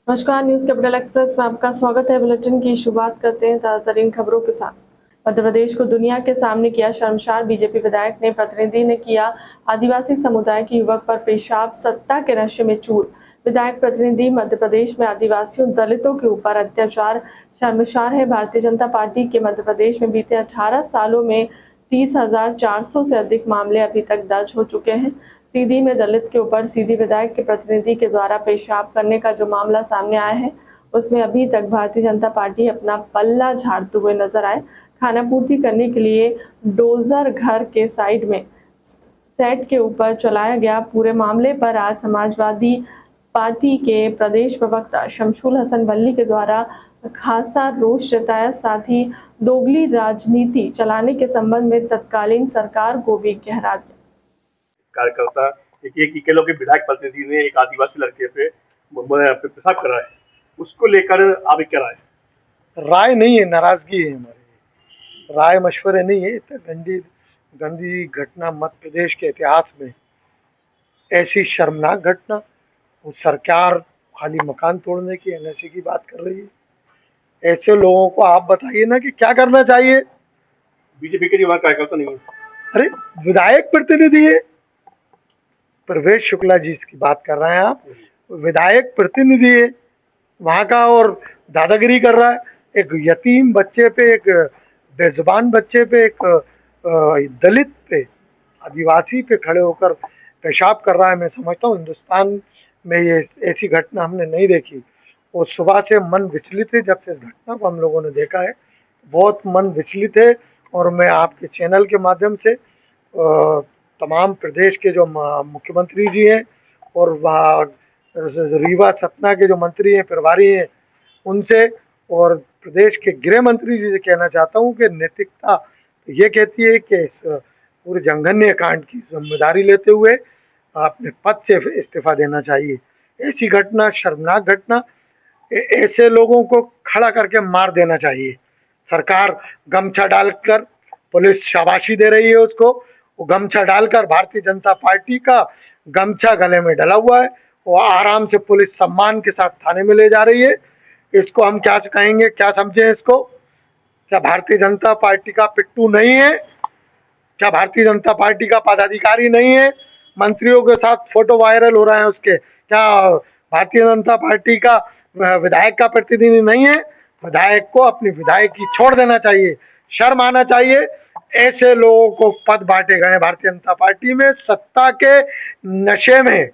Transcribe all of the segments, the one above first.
नमस्कार, news capital express में आपका स्वागत है। बुलेटिन की शुरुआत करते हैं ताज़ातरीन खबरों के साथ। मध्य प्रदेश को दुनिया के सामने किया शर्मसार। बीजेपी विधायक ने प्रतिनिधि ने किया आदिवासी समुदाय के युवक पर पेशाब, सत्ता के नशे में चूर। विधायक प्रतिनिधि मध्य प्रदेश में आदिवासियों दलितों के ऊपर अत्याचार शर्मसार है। भारतीय जनता पार्टी के मध्य प्रदेश में बीते 18 सालों में 30,400 से अधिक मामले अभी तक दर्ज हो चुके हैं। सीधी में दलित के ऊपर सीधी विधायक के प्रतिनिधि के द्वारा पेशाब करने का जो मामला सामने आया है, उसमें अभी तक भारतीय जनता पार्टी अपना पल्ला झाड़ते हुए नजर आए। खाना पूर्ति करने के लिए डोजर घर के साइड में सेट के ऊपर चलाया गया। पूरे मामले पर आज समाजवादी पार्टी के प्रदेश प्रवक्ता शमशुल हसन बल्ली के द्वारा खासा रोष जताया। साथ ही दोगली राजनीति चलाने के संबंध में तत्कालीन सरकार को भी गहरा दिया। कार्यकर्ता एक इकेलो के विधायक प्रतिनिधि ने एक आदिवासी लड़के पे पेशाब कर रहा है, उसको लेकर आप क्या राय नहीं है, नाराजगी है हमारी। राय मशवरे नहीं है। तो गंदी घटना मध्य प्रदेश के इतिहास में, ऐसी शर्मनाक घटना। वो सरकार खाली मकान तोड़ने की एनएसए की बात कर रही है। ऐसे लोगों को आप बताइए ना कि क्या करना चाहिए। बीजेपी के वहाँ कार्यकर्ता नहीं है। अरे विधायक प्रतिनिधि है, प्रवेश शुक्ला जी की बात कर रहे हैं आप। विधायक प्रतिनिधि है वहाँ का, और दादागिरी कर रहा है। एक यतीम बच्चे पे, एक बेजुबान बच्चे पे, एक दलित पे, आदिवासी पे खड़े होकर पेशाब कर रहा है। मैं समझता हूँ हिंदुस्तान में ये ऐसी घटना हमने नहीं देखी। और सुबह से मन विचलित है। जब से इस घटना को हम लोगों ने देखा है, बहुत मन विचलित है। और मैं आपके चैनल के माध्यम से तमाम प्रदेश के जो मुख्यमंत्री जी हैं और वहाँ रीवा सतना के जो मंत्री हैं, प्रभारी हैं, उनसे और प्रदेश के गृह मंत्री जी से कहना चाहता हूँ कि नैतिकता ये कहती है कि इस पूरे जघन्य कांड की जिम्मेदारी लेते हुए अपने पद से इस्तीफा देना चाहिए। ऐसी घटना, शर्मनाक घटना, ऐसे लोगों को खड़ा करके मार देना चाहिए। सरकार गमछा डालकर, पुलिस शाबाशी दे रही है उसको। वो गमछा डालकर, भारतीय जनता पार्टी का गमछा गले में डला हुआ है, वो आराम से पुलिस सम्मान के साथ थाने में ले जा रही है। इसको हम क्या कहेंगे, क्या समझें इसको? क्या भारतीय जनता पार्टी का पिट्टू नहीं है? क्या भारतीय जनता पार्टी का पदाधिकारी नहीं है? मंत्रियों के साथ फोटो वायरल हो रहे हैं उसके। क्या भारतीय जनता पार्टी का विधायक का प्रतिनिधि नहीं है? विधायक को अपनी विधायकी छोड़ देना चाहिए, शर्म आना चाहिए। ऐसे लोगों को पद बांटे गए भारतीय जनता पार्टी में, सत्ता के नशे में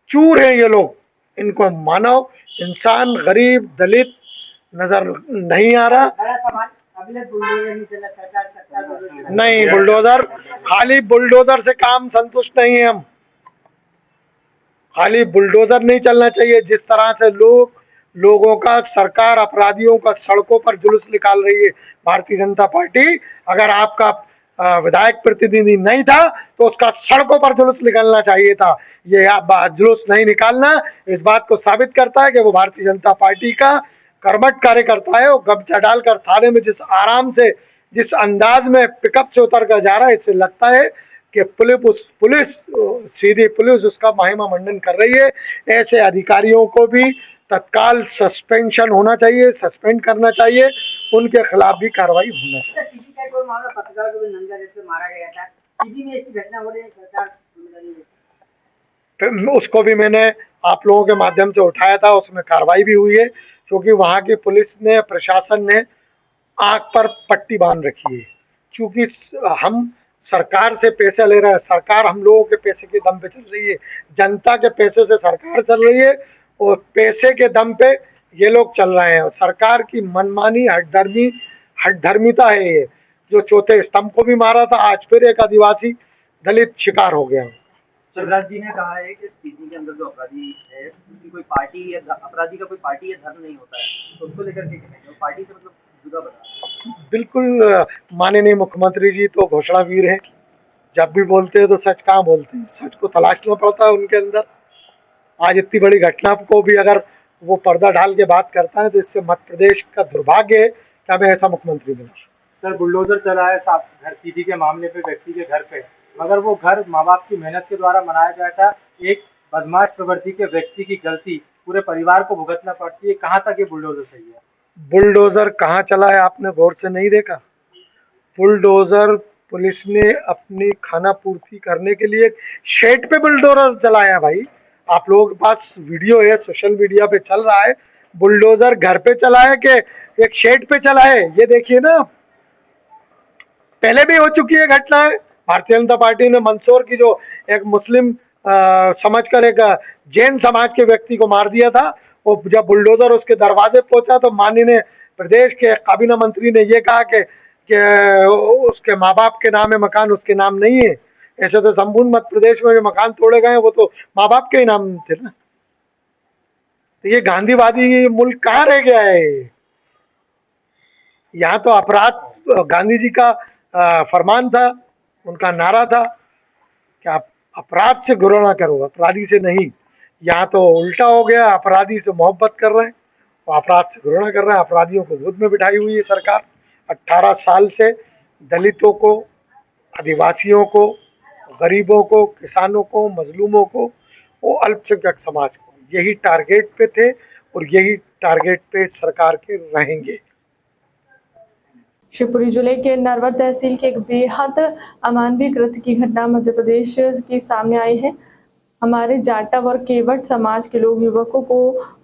चूर हैं ये लोग। इनको मानव, इंसान, गरीब, दलित नजर नहीं आ रहा। नहीं, बुलडोजर, खाली बुलडोजर से काम संतुष्ट नहीं है हम। खाली बुलडोजर नहीं चलना चाहिए। जिस तरह से लोगों का, सरकार अपराधियों का सड़कों पर जुलूस निकाल रही है भारतीय जनता पार्टी, अगर आपका विधायक प्रतिनिधि नहीं था तो उसका सड़कों पर जुलूस निकलना चाहिए था। ये जुलूस नहीं निकालना इस बात को साबित करता है कि वो भारतीय जनता पार्टी का कर्मठ कार्यकर्ता है। वो गमछा डालकर थाने में जिस आराम से, जिस अंदाज में पिकअप से उतर कर जा रहा है, इससे लगता है कि पुलिस सीधी पुलिस उसका महिमा मंडन कर रही है। ऐसे अधिकारियों को भी तत्काल सस्पेंशन होना चाहिए, सस्पेंड करना चाहिए। उनके खिलाफ भी कार्रवाई होना चाहिए। पत्रकार को भी नंगा रेत पे मारा गया था। सीधी में ऐसी घटना हो रही है, सरकार उसको भी मैंने आप लोगों के माध्यम से उठाया था, उसमें कार्रवाई भी हुई है। क्योंकि वहाँ की पुलिस ने, प्रशासन ने आंख पर पट्टी बांध रखी है। क्योंकि हम सरकार से पैसे ले रहे हैं, सरकार हम लोगों के पैसे के दम पे चल रही है, जनता के पैसे से सरकार चल रही है, और पैसे के दम पे ये लोग चल रहे हैं। और सरकार की मनमानी, हठधर्मिता है ये। जो चौथे स्तंभ को भी मारा था, आज फिर एक आदिवासी दलित शिकार हो गया। शिवराज जी ने कहा है कि सीधी के अंदर जो अपराधी है, उसकी कोई पार्टी या अपराधी का कोई पार्टी या धर्म नहीं होता है, तो उसको लेकर के कहेंगे पार्टी से मतलब जुदा बता। बिल्कुल, माननीय मुख्यमंत्री जी तो घोषणावीर है। जब भी बोलते हैं तो सच कहाँ बोलते हैं, सच को तलाशना पड़ता है उनके अंदर। आज इतनी बड़ी घटना को भी अगर वो पर्दा डाल के बात करता है तो इससे मध्य प्रदेश का दुर्भाग्य है कि हमें ऐसा मुख्यमंत्री मिला। सर, बुलडोजर चला है घर सीधी के मामले पे, व्यक्ति के घर पे, मगर वो घर माँ बाप की मेहनत के द्वारा बनाया गया था। एक बदमाश प्रवृत्ति के व्यक्ति की गलती पूरे परिवार को भुगतना पड़ती है। कहाँ तक ये बुलडोजर सही है? बुलडोजर कहाँ चला है आपने गौर से नहीं देखा? बुलडोजर पुलिस ने अपनी खाना पूर्ति करने के लिए शेड पे बुलडोजर चलाया भाई। आप लोगों के पास वीडियो है, सोशल मीडिया पे चल रहा है। बुलडोजर घर पे चला है कि एक शेड पे चला है, ये देखिए ना। पहले भी हो चुकी है घटनाएं। भारतीय जनता पार्टी ने मंदसौर की जो एक मुस्लिम समझकर एक जैन समाज के व्यक्ति को मार दिया था, वो जब बुलडोजर उसके दरवाजे पहुंचा तो माननीय प्रदेश के काबीना मंत्री ने ये कहा कि उसके माँ बाप के नाम है मकान, उसके नाम नहीं है। ऐसे तो संपूर्ण मध्य प्रदेश में जो मकान तोड़े गए वो तो माँ बाप के ही नाम थे ना। तो ये गांधीवादी मुल्क कहाँ रह गया है? यहाँ तो अपराध, गांधी जी का फरमान था, उनका नारा था कि आप अपराध से घृणा करो, अपराधी से नहीं। यहाँ तो उल्टा हो गया, अपराधी से मोहब्बत कर रहे हैं, तो अपराध से घृणा कर रहे हैं। अपराधियों को गोद में बिठाई हुई है सरकार। 18 साल से दलितों को, आदिवासियों को, गरीबों को, किसानों को, मजलूमों को, वो अल्पसंख्यक समाज को, यही टारगेट पे थे और यही टारगेट पे सरकार के रहेंगे। शिवपुरी जिले के नरवर तहसील के एक बेहद अमानवीय कृत्य की घटना मध्य प्रदेश की सामने आई है। हमारे जाटव और केवट समाज के लोग युवकों को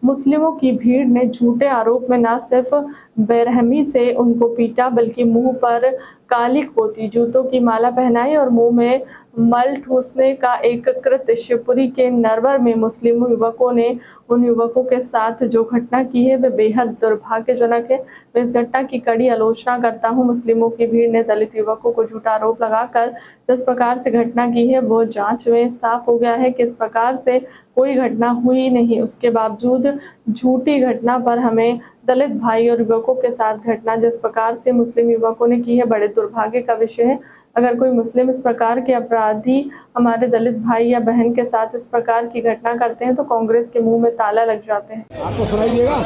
मुस्लिमों की भीड़ ने झूठे आरोप में न सिर्फ बेरहमी से उनको पीटा, बल्कि मुंह पर कालिक पोती, जूतों की माला पहनाई और मुंह में मल ठूसने का एक कृत्य शिवपुरी के नरवर में मुस्लिम युवकों ने उन युवकों के साथ जो घटना की है वह बेहद दुर्भाग्यजनक है। मैं इस घटना की कड़ी आलोचना करता हूं। मुस्लिमों की भीड़ ने दलित युवकों को झूठा आरोप लगाकर जिस प्रकार से घटना की है वो जांच में साफ हो गया है कि इस प्रकार से कोई घटना हुई नहीं। उसके बावजूद झूठी घटना पर हमें दलित भाई और युवकों के साथ घटना जिस प्रकार से मुस्लिम युवकों ने की है बड़े दुर्भाग्य का विषय है। अगर कोई मुस्लिम इस प्रकार के अपराधी हमारे दलित भाई या बहन के साथ इस प्रकार की घटना करते हैं तो कांग्रेस के मुंह में ताला लग जाते हैं। आपको सुनाई देगा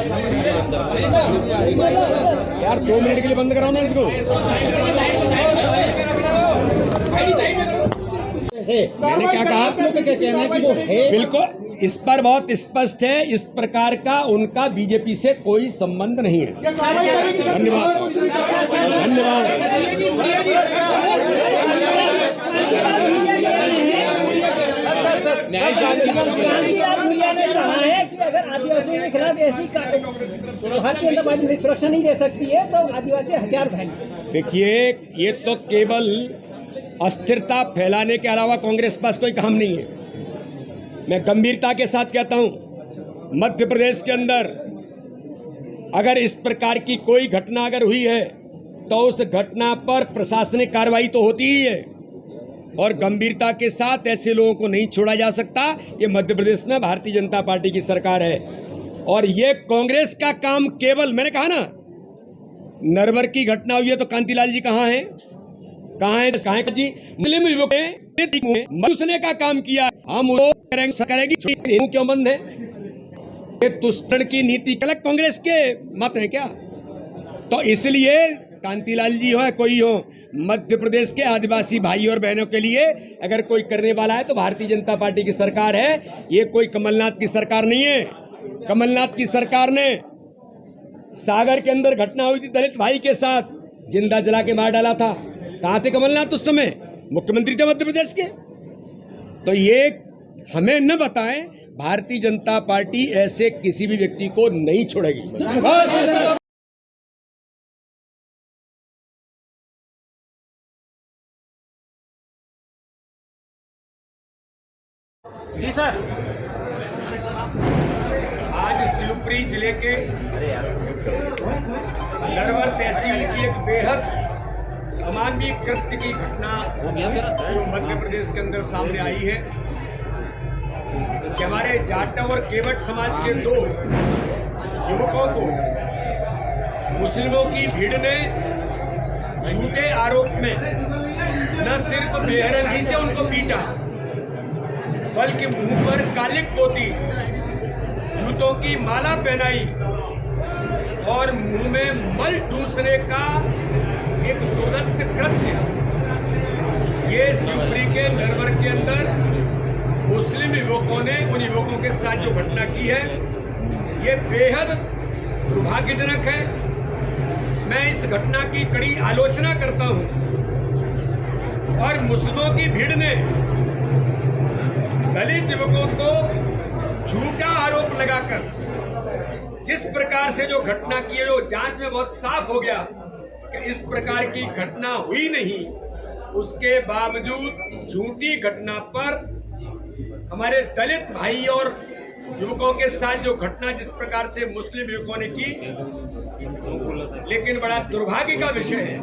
यार, 2 मिनट के लिए बंद कराओ ना इसको। मैंने क्या कहा? बिल्कुल इस पर बहुत स्पष्ट है, इस प्रकार का उनका बीजेपी से कोई संबंध नहीं है। धन्यवाद धन्यवाद। ने कहा है कि अगर आदिवासियों के खिलाफ ऐसी भारतीय जनता पार्टी सुरक्षा नहीं दे सकती है तो आदिवासी हथियार पहने। देखिए, ये तो केवल अस्थिरता फैलाने के अलावा कांग्रेस के पास कोई काम नहीं है। मैं गंभीरता के साथ कहता हूं, मध्य प्रदेश के अंदर अगर इस प्रकार की कोई घटना अगर हुई है तो उस घटना पर प्रशासनिक कार्रवाई तो होती ही है और गंभीरता के साथ ऐसे लोगों को नहीं छोड़ा जा सकता। ये मध्य प्रदेश में भारतीय जनता पार्टी की सरकार है और ये कांग्रेस का काम केवल, मैंने कहा ना, नरवर की घटना हुई है तो कांतिलाल जी कहाँ हैं? कहाँ है जी? मुस्लिम युवकों ने मरूसने का काम किया, हम करेंगे क्यों बंद है? ये तुष्टन की नीति अलग कांग्रेस के मत है क्या? तो इसलिए कांतिलाल जी हो या कोई हो, मध्य प्रदेश के आदिवासी भाई और बहनों के लिए अगर कोई करने वाला है तो भारतीय जनता पार्टी की सरकार है। ये कोई कमलनाथ की सरकार नहीं है। कमलनाथ की सरकार ने सागर के अंदर घटना हुई थी दलित भाई के साथ, जिंदा जला के मार डाला था। कहाँ थे कमलनाथ उस समय? मुख्यमंत्री थे मध्य प्रदेश के। तो ये हमें न बताएं, भारतीय जनता पार्टी ऐसे किसी भी व्यक्ति को नहीं छोड़ेगी। जी सर, आज शिवपुरी जिले के नरवर तहसील की एक बेहद अमानवीय कृत्य की घटना मध्य प्रदेश के अंदर सामने आई है कि हमारे जाटव और केवट समाज के 2 युवकों को मुस्लिमों की भीड़ ने झूठे आरोप में न सिर्फ बेरहमी से उनको पीटा बल्कि मुंह पर कालिक पोती, जूतों की माला पहनाई और मुंह में मल ठूसने का एक दुर्गंध कृत्य। ये शिवपुरी के नरवर के अंदर मुस्लिम युवकों ने उन युवकों के साथ जो घटना की है ये बेहद दुर्भाग्यजनक है। मैं इस घटना की कड़ी आलोचना करता हूं और मुस्लिमों की भीड़ ने दलित युवकों को झूठा आरोप लगाकर जिस प्रकार से जो घटना की है, जो जांच में बहुत साफ हो गया कि इस प्रकार की घटना हुई नहीं, उसके बावजूद झूठी घटना पर हमारे दलित भाई और युवकों के साथ जो घटना जिस प्रकार से मुस्लिम युवकों ने की, लेकिन बड़ा दुर्भाग्य का विषय है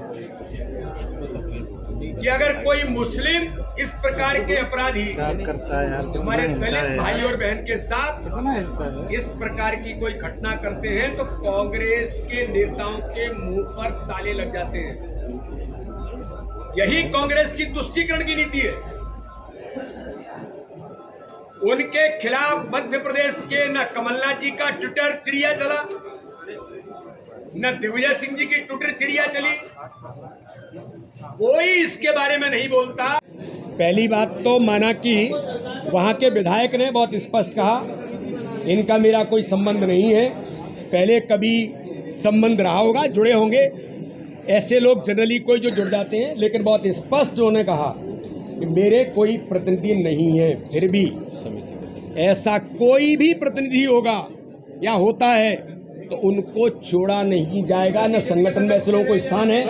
कि अगर कोई मुस्लिम इस प्रकार के अपराधी हमारे दलित भाई और बहन के साथ इस प्रकार की कोई घटना करते हैं तो कांग्रेस के नेताओं के मुंह पर ताले लग जाते हैं। यही कांग्रेस की तुष्टीकरण की नीति है। उनके खिलाफ मध्य प्रदेश के न कमलनाथ जी का ट्विटर चिड़िया चला, न दिग्विजय सिंह जी की ट्विटर चिड़िया चली, कोई इसके बारे में नहीं बोलता। पहली बात तो माना कि वहां के विधायक ने बहुत स्पष्ट कहा इनका मेरा कोई संबंध नहीं है। पहले कभी संबंध रहा होगा, जुड़े होंगे, ऐसे लोग जनरली कोई जो जुड़ जाते हैं, लेकिन बहुत स्पष्ट उन्होंने कहा कि मेरे कोई प्रतिनिधि नहीं है। फिर भी ऐसा कोई भी प्रतिनिधि होगा या होता है तो उनको छोड़ा नहीं जाएगा। न संगठन में ऐसे लोगों को स्थान है,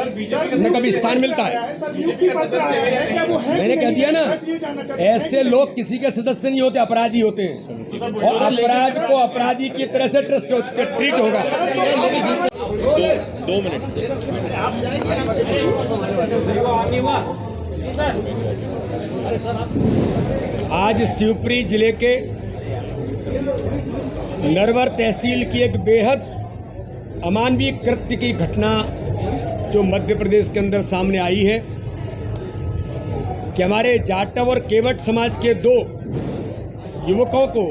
न कभी स्थान मिलता है। मैंने कह दिया ना, ऐसे लोग किसी के सदस्य नहीं होते, अपराधी होते हैं और अपराध को अपराधी की तरह से ट्रीट होगा। 2 मिनट। आज शिवपुरी जिले के नरवर तहसील की एक बेहद अमानवीय कृत्य की घटना जो मध्य प्रदेश के अंदर सामने आई है कि हमारे जाटव और केवट समाज के 2 युवकों को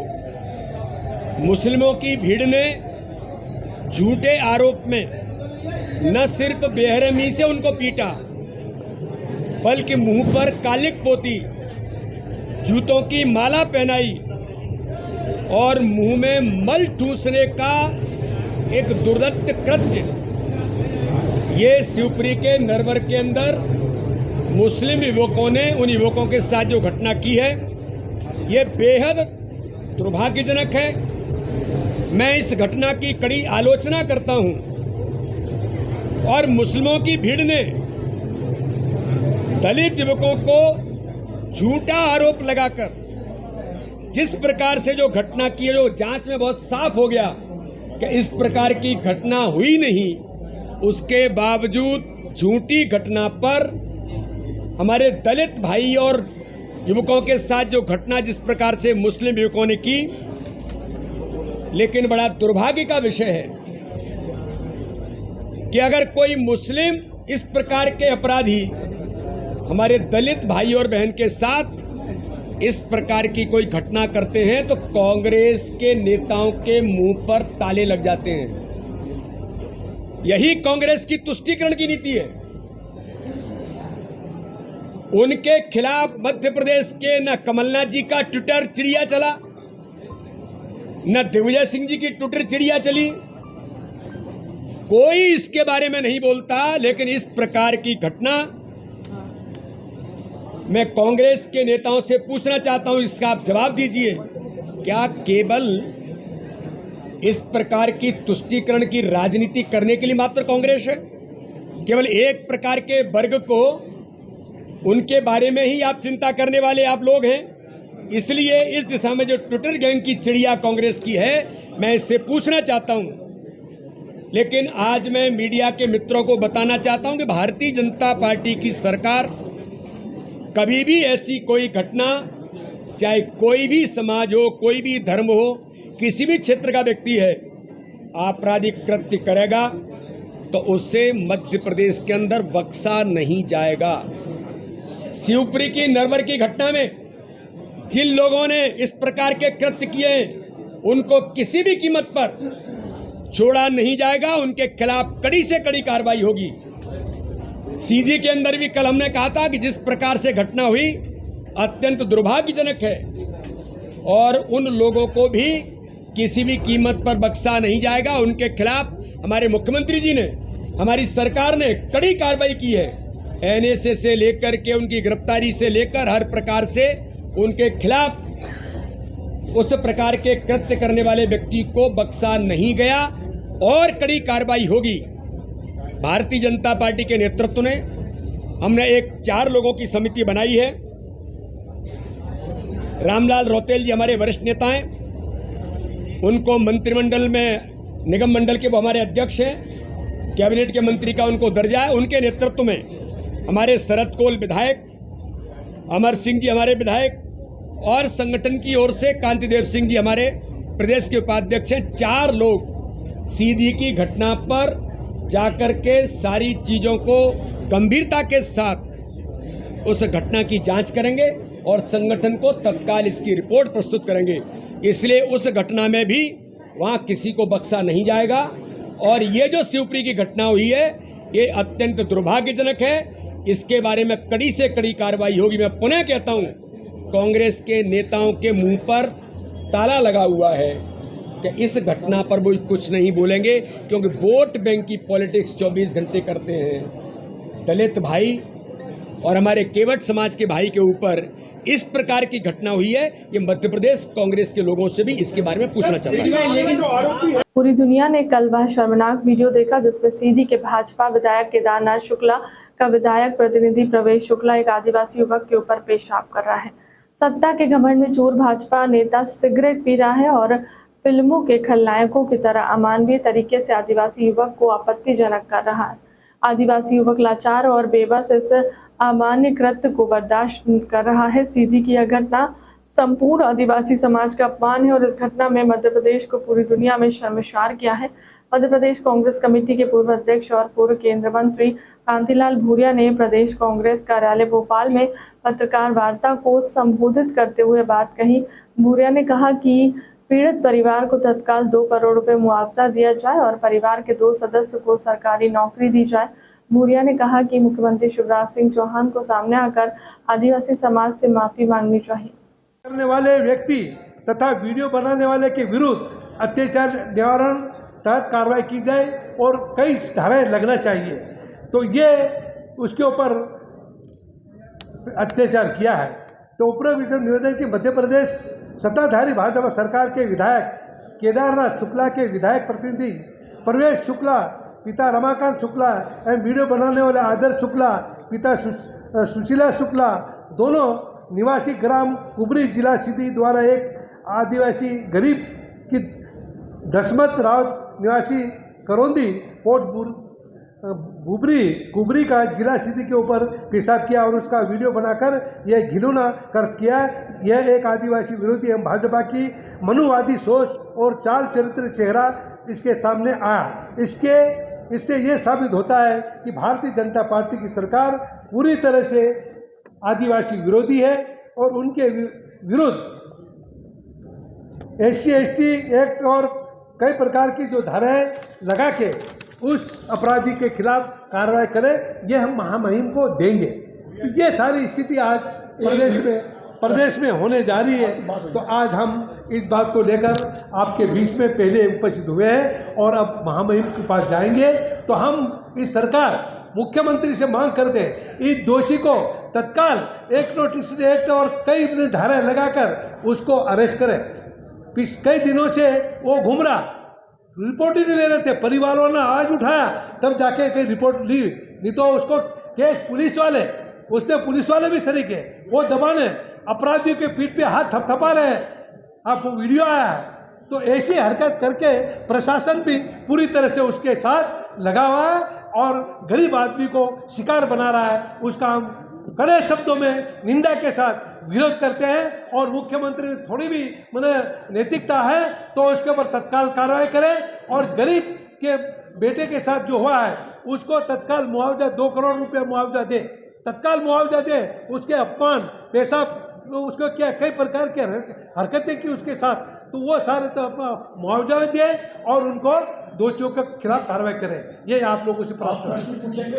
मुस्लिमों की भीड़ ने झूठे आरोप में न सिर्फ बेरहमी से उनको पीटा, बल्कि मुंह पर कालिक पोती, जूतों की माला पहनाई और मुंह में मल ठूसने का एक दुर्दत्त कृत्य ये शिवपुरी के नरवर के अंदर मुस्लिम युवकों ने उन युवकों के साथ जो घटना की है, ये बेहद दुर्भाग्यजनक है। मैं इस घटना की कड़ी आलोचना करता हूं और मुस्लिमों की भीड़ ने दलित युवकों को झूठा आरोप लगाकर जिस प्रकार से जो घटना की है, जो जांच में बहुत साफ हो गया कि इस प्रकार की घटना हुई नहीं, उसके बावजूद झूठी घटना पर हमारे दलित भाई और युवकों के साथ जो घटना जिस प्रकार से मुस्लिम युवकों ने की, लेकिन बड़ा दुर्भाग्य का विषय है कि अगर कोई मुस्लिम इस प्रकार के अपराधी हमारे दलित भाई और बहन के साथ इस प्रकार की कोई घटना करते हैं तो कांग्रेस के नेताओं के मुंह पर ताले लग जाते हैं। यही कांग्रेस की तुष्टीकरण की नीति है। उनके खिलाफ मध्य प्रदेश के न कमलनाथ जी का ट्विटर चिड़िया चला, न दिग्विजय सिंह जी की ट्विटर चिड़िया चली, कोई इसके बारे में नहीं बोलता। लेकिन इस प्रकार की घटना मैं कांग्रेस के नेताओं से पूछना चाहता हूं, इसका आप जवाब दीजिए। क्या केवल इस प्रकार की तुष्टीकरण की राजनीति करने के लिए मात्र कांग्रेस है? केवल एक प्रकार के वर्ग को उनके बारे में ही आप चिंता करने वाले आप लोग हैं? इसलिए इस दिशा में जो ट्विटर गैंग की चिड़िया कांग्रेस की है, मैं इससे पूछना चाहता हूं। लेकिन आज मैं मीडिया के मित्रों को बताना चाहता हूं कि भारतीय जनता पार्टी की सरकार कभी भी ऐसी कोई घटना, चाहे कोई भी समाज हो, कोई भी धर्म हो, किसी भी क्षेत्र का व्यक्ति है, आपराधिक कृत्य करेगा तो उससे मध्य प्रदेश के अंदर बख्शा नहीं जाएगा। शिवपुरी की नरवर की घटना में जिन लोगों ने इस प्रकार के कृत्य किए उनको किसी भी कीमत पर छोड़ा नहीं जाएगा। उनके खिलाफ कड़ी से कड़ी कार्रवाई होगी। सीधी के अंदर भी कल हमने कहा था कि जिस प्रकार से घटना हुई अत्यंत दुर्भाग्यजनक है और उन लोगों को भी किसी भी कीमत पर बख्शा नहीं जाएगा। उनके खिलाफ हमारे मुख्यमंत्री जी ने, हमारी सरकार ने कड़ी कार्रवाई की है। एनएसए से लेकर के उनकी गिरफ्तारी से लेकर हर प्रकार से उनके खिलाफ उस प्रकार के कृत्य करने वाले व्यक्ति को बख्शा नहीं गया और कड़ी कार्रवाई होगी। भारतीय जनता पार्टी के नेतृत्व ने हमने एक 4 लोगों की समिति बनाई है। रामलाल रौतेल जी हमारे वरिष्ठ नेता हैं, उनको मंत्रिमंडल में, निगम मंडल के वो हमारे अध्यक्ष हैं, कैबिनेट के मंत्री का उनको दर्जा है। उनके नेतृत्व में हमारे शरद कोल विधायक, अमर सिंह जी हमारे विधायक और संगठन की ओर से कांतिदेव सिंह जी हमारे प्रदेश के उपाध्यक्ष हैं। 4 लोग सीधी की घटना पर जाकर के सारी चीज़ों को गंभीरता के साथ उस घटना की जांच करेंगे और संगठन को तत्काल इसकी रिपोर्ट प्रस्तुत करेंगे। इसलिए उस घटना में भी वहाँ किसी को बख्शा नहीं जाएगा। और ये जो शिवपुरी की घटना हुई है, ये अत्यंत दुर्भाग्यजनक है। इसके बारे में कड़ी से कड़ी कार्रवाई होगी। मैं पुनः कहता हूँ, कांग्रेस के नेताओं के मुंह पर ताला लगा हुआ है कि इस घटना पर वो कुछ नहीं बोलेंगे, क्योंकि वोट बैंक की पॉलिटिक्स 24 घंटे करते हैं। दलित भाई और हमारे केवट समाज के भाई के ऊपर इस प्रकार की घटना हुई है। ये मध्य प्रदेश कांग्रेस के लोगों से भी इसके बारे में पूछना चाहता हूं। पूरी दुनिया ने कल वह शर्मनाक वीडियो देखा जिसमें सीधी के भाजपा विधायक केदारनाथ शुक्ला का विधायक प्रतिनिधि प्रवेश शुक्ला एक आदिवासी युवक के ऊपर पेशाब कर रहा है। सत्ता के घमंड में चूर भाजपा नेता सिगरेट पी रहा है और फिल्मों के खलनायकों की तरह अमानवीय तरीके से आदिवासी युवक को आपत्तिजनक कर रहा है। आदिवासी युवक लाचार और बेबस इस अमान्य कृत्य को बर्दाश्त कर रहा है। सीधी की यह घटना संपूर्ण आदिवासी समाज का अपमान है और इस घटना में मध्य प्रदेश को पूरी दुनिया में शर्मसार किया है। मध्य प्रदेश कांग्रेस कमेटी के पूर्व अध्यक्ष और पूर्व केंद्रीय मंत्री कांतिलाल भूरिया ने प्रदेश कांग्रेस कार्यालय भोपाल में पत्रकार वार्ता को संबोधित करते हुए बात कही। भूरिया ने कहा कि पीड़ित परिवार को तत्काल 2 करोड़ रुपए मुआवजा दिया जाए और परिवार के 2 सदस्य को सरकारी नौकरी दी जाए। भूरिया ने कहा कि मुख्यमंत्री शिवराज सिंह चौहान को सामने आकर आदिवासी समाज से माफी मांगनी चाहिए। करने वाले व्यक्ति तथा वीडियो बनाने वाले के विरुद्ध अत्याचार निवारण तहत कार्रवाई की जाए और कई धाराएं लगना चाहिए। तो ये उसके ऊपर अत्याचार किया है। तो उपरोक्त निवेदन की मध्य प्रदेश सत्ताधारी भाजपा सरकार के विधायक केदारनाथ शुक्ला के विधायक प्रतिनिधि प्रवेश शुक्ला पिता रमाकांत शुक्ला एवं वीडियो बनाने वाले आदर्श शुक्ला पिता सुशीला शुक्ला दोनों निवासी ग्राम कुबरी जिला सीधी द्वारा एक आदिवासी गरीब की दशमत राव निवासी करौंदी पोर्ट कुबरी का जिला सीधी के ऊपर पेशाब किया और उसका वीडियो बनाकर यह घिनौना कृत्य किया। यह एक आदिवासी विरोधी एवं भाजपा की मनुवादी सोच और चाल चरित्र चेहरा इसके सामने आया। इससे यह साबित होता है कि भारतीय जनता पार्टी की सरकार पूरी तरह से आदिवासी विरोधी है और उनके विरुद्ध SC/ST एक्ट और कई प्रकार की जो धाराएं लगा के उस अपराधी के खिलाफ कार्रवाई करें, यह हम महामहिम को देंगे। ये सारी स्थिति आज प्रदेश में होने जा रही है। तो आज हम इस बात को लेकर आपके बीच में पहले उपस्थित हुए हैं और अब महामहिम के पास जाएंगे। तो हम इस सरकार मुख्यमंत्री से मांग करते हैं इस दोषी को तत्काल एक नोटिस एक्ट और कई धाराएं लगाकर उसको अरेस्ट करें। कई दिनों से वो घूम रहा, रिपोर्ट ही नहीं ले रहे थे। परिवार वालों ने आज उठाया तब जाके कई रिपोर्ट ली, नहीं तो उसको केस पुलिस वाले, उसमें पुलिस वाले भी शरीक है, वो दबाने अपराधियों के पीठ पे हाथ थपथपा रहे हैं। आपको वीडियो आया है। तो ऐसी हरकत करके प्रशासन भी पूरी तरह से उसके साथ लगा हुआ है और गरीब आदमी को शिकार बना रहा है। उसका हम कड़े शब्दों में निंदा के साथ विरोध करते हैं और मुख्यमंत्री ने थोड़ी भी नैतिकता है तो उसके ऊपर तत्काल कार्रवाई करें और गरीब के बेटे के साथ जो हुआ है उसको तत्काल मुआवजा 2 करोड़ रुपया मुआवजा दे, तत्काल मुआवजा दे। उसके अपमान पेशाब उसको क्या कई प्रकार के हरकतें की उसके साथ, तो वो सारे तो अपना मुआवजा दे और उनको दोषियों के खिलाफ कार्रवाई करें। ये आप लोगों से प्राप्त है।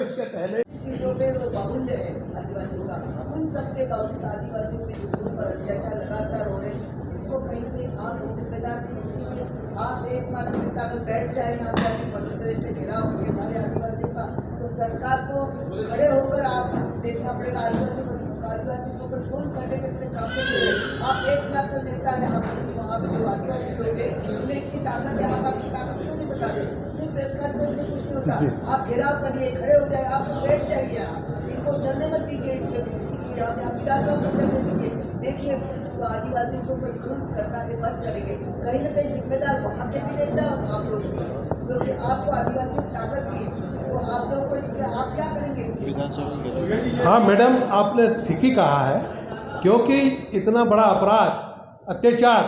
उसके पहले चीजों पे बाहुल्य है आदिवासियों का, उन सबके बावजूद आदिवासियों के पर अत्याचार लगातार हो रहे हैं। इसको कहीं ना कहीं आप जिम्मेदार नहीं, इसलिए आप एकमात्र नेता अगर बैठ जाए यहाँ पे अभी मध्य प्रदेश में घेराव होंगे सारे आदिवासी का, तो सरकार को खड़े होकर आप देखना पड़ेगा आदिवासी को कंट्रोल करने के अपने काम में। आप एकमात्र नेता है, वहाँ पे जो आदिवासी लोग हैं उन्हें इतनी ताकत है, आप अपनी ताकत क्यों नहीं बताते? सिर्फ प्रेस कॉन्फ्रेंस से कुछ नहीं होता, आप घेराव करिए, खड़े हो जाए, आप तो बैठ जाइए, आप इनको चलने मत दीजिए, आप विधानसभा को चलने दीजिए। देखिए तो आदिवासी को कंट्रोल करना के बंद करेंगे, कहीं ना कहीं जिम्मेदार वहाँ के भी नेता आप लोग, क्योंकि आपको आदिवासी ताकत भी, तो आप लोगों को इसके आप क्या करेंगे इसके? हाँ मैडम, आपने ठीक ही कहा है, क्योंकि इतना बड़ा अपराध, अत्याचार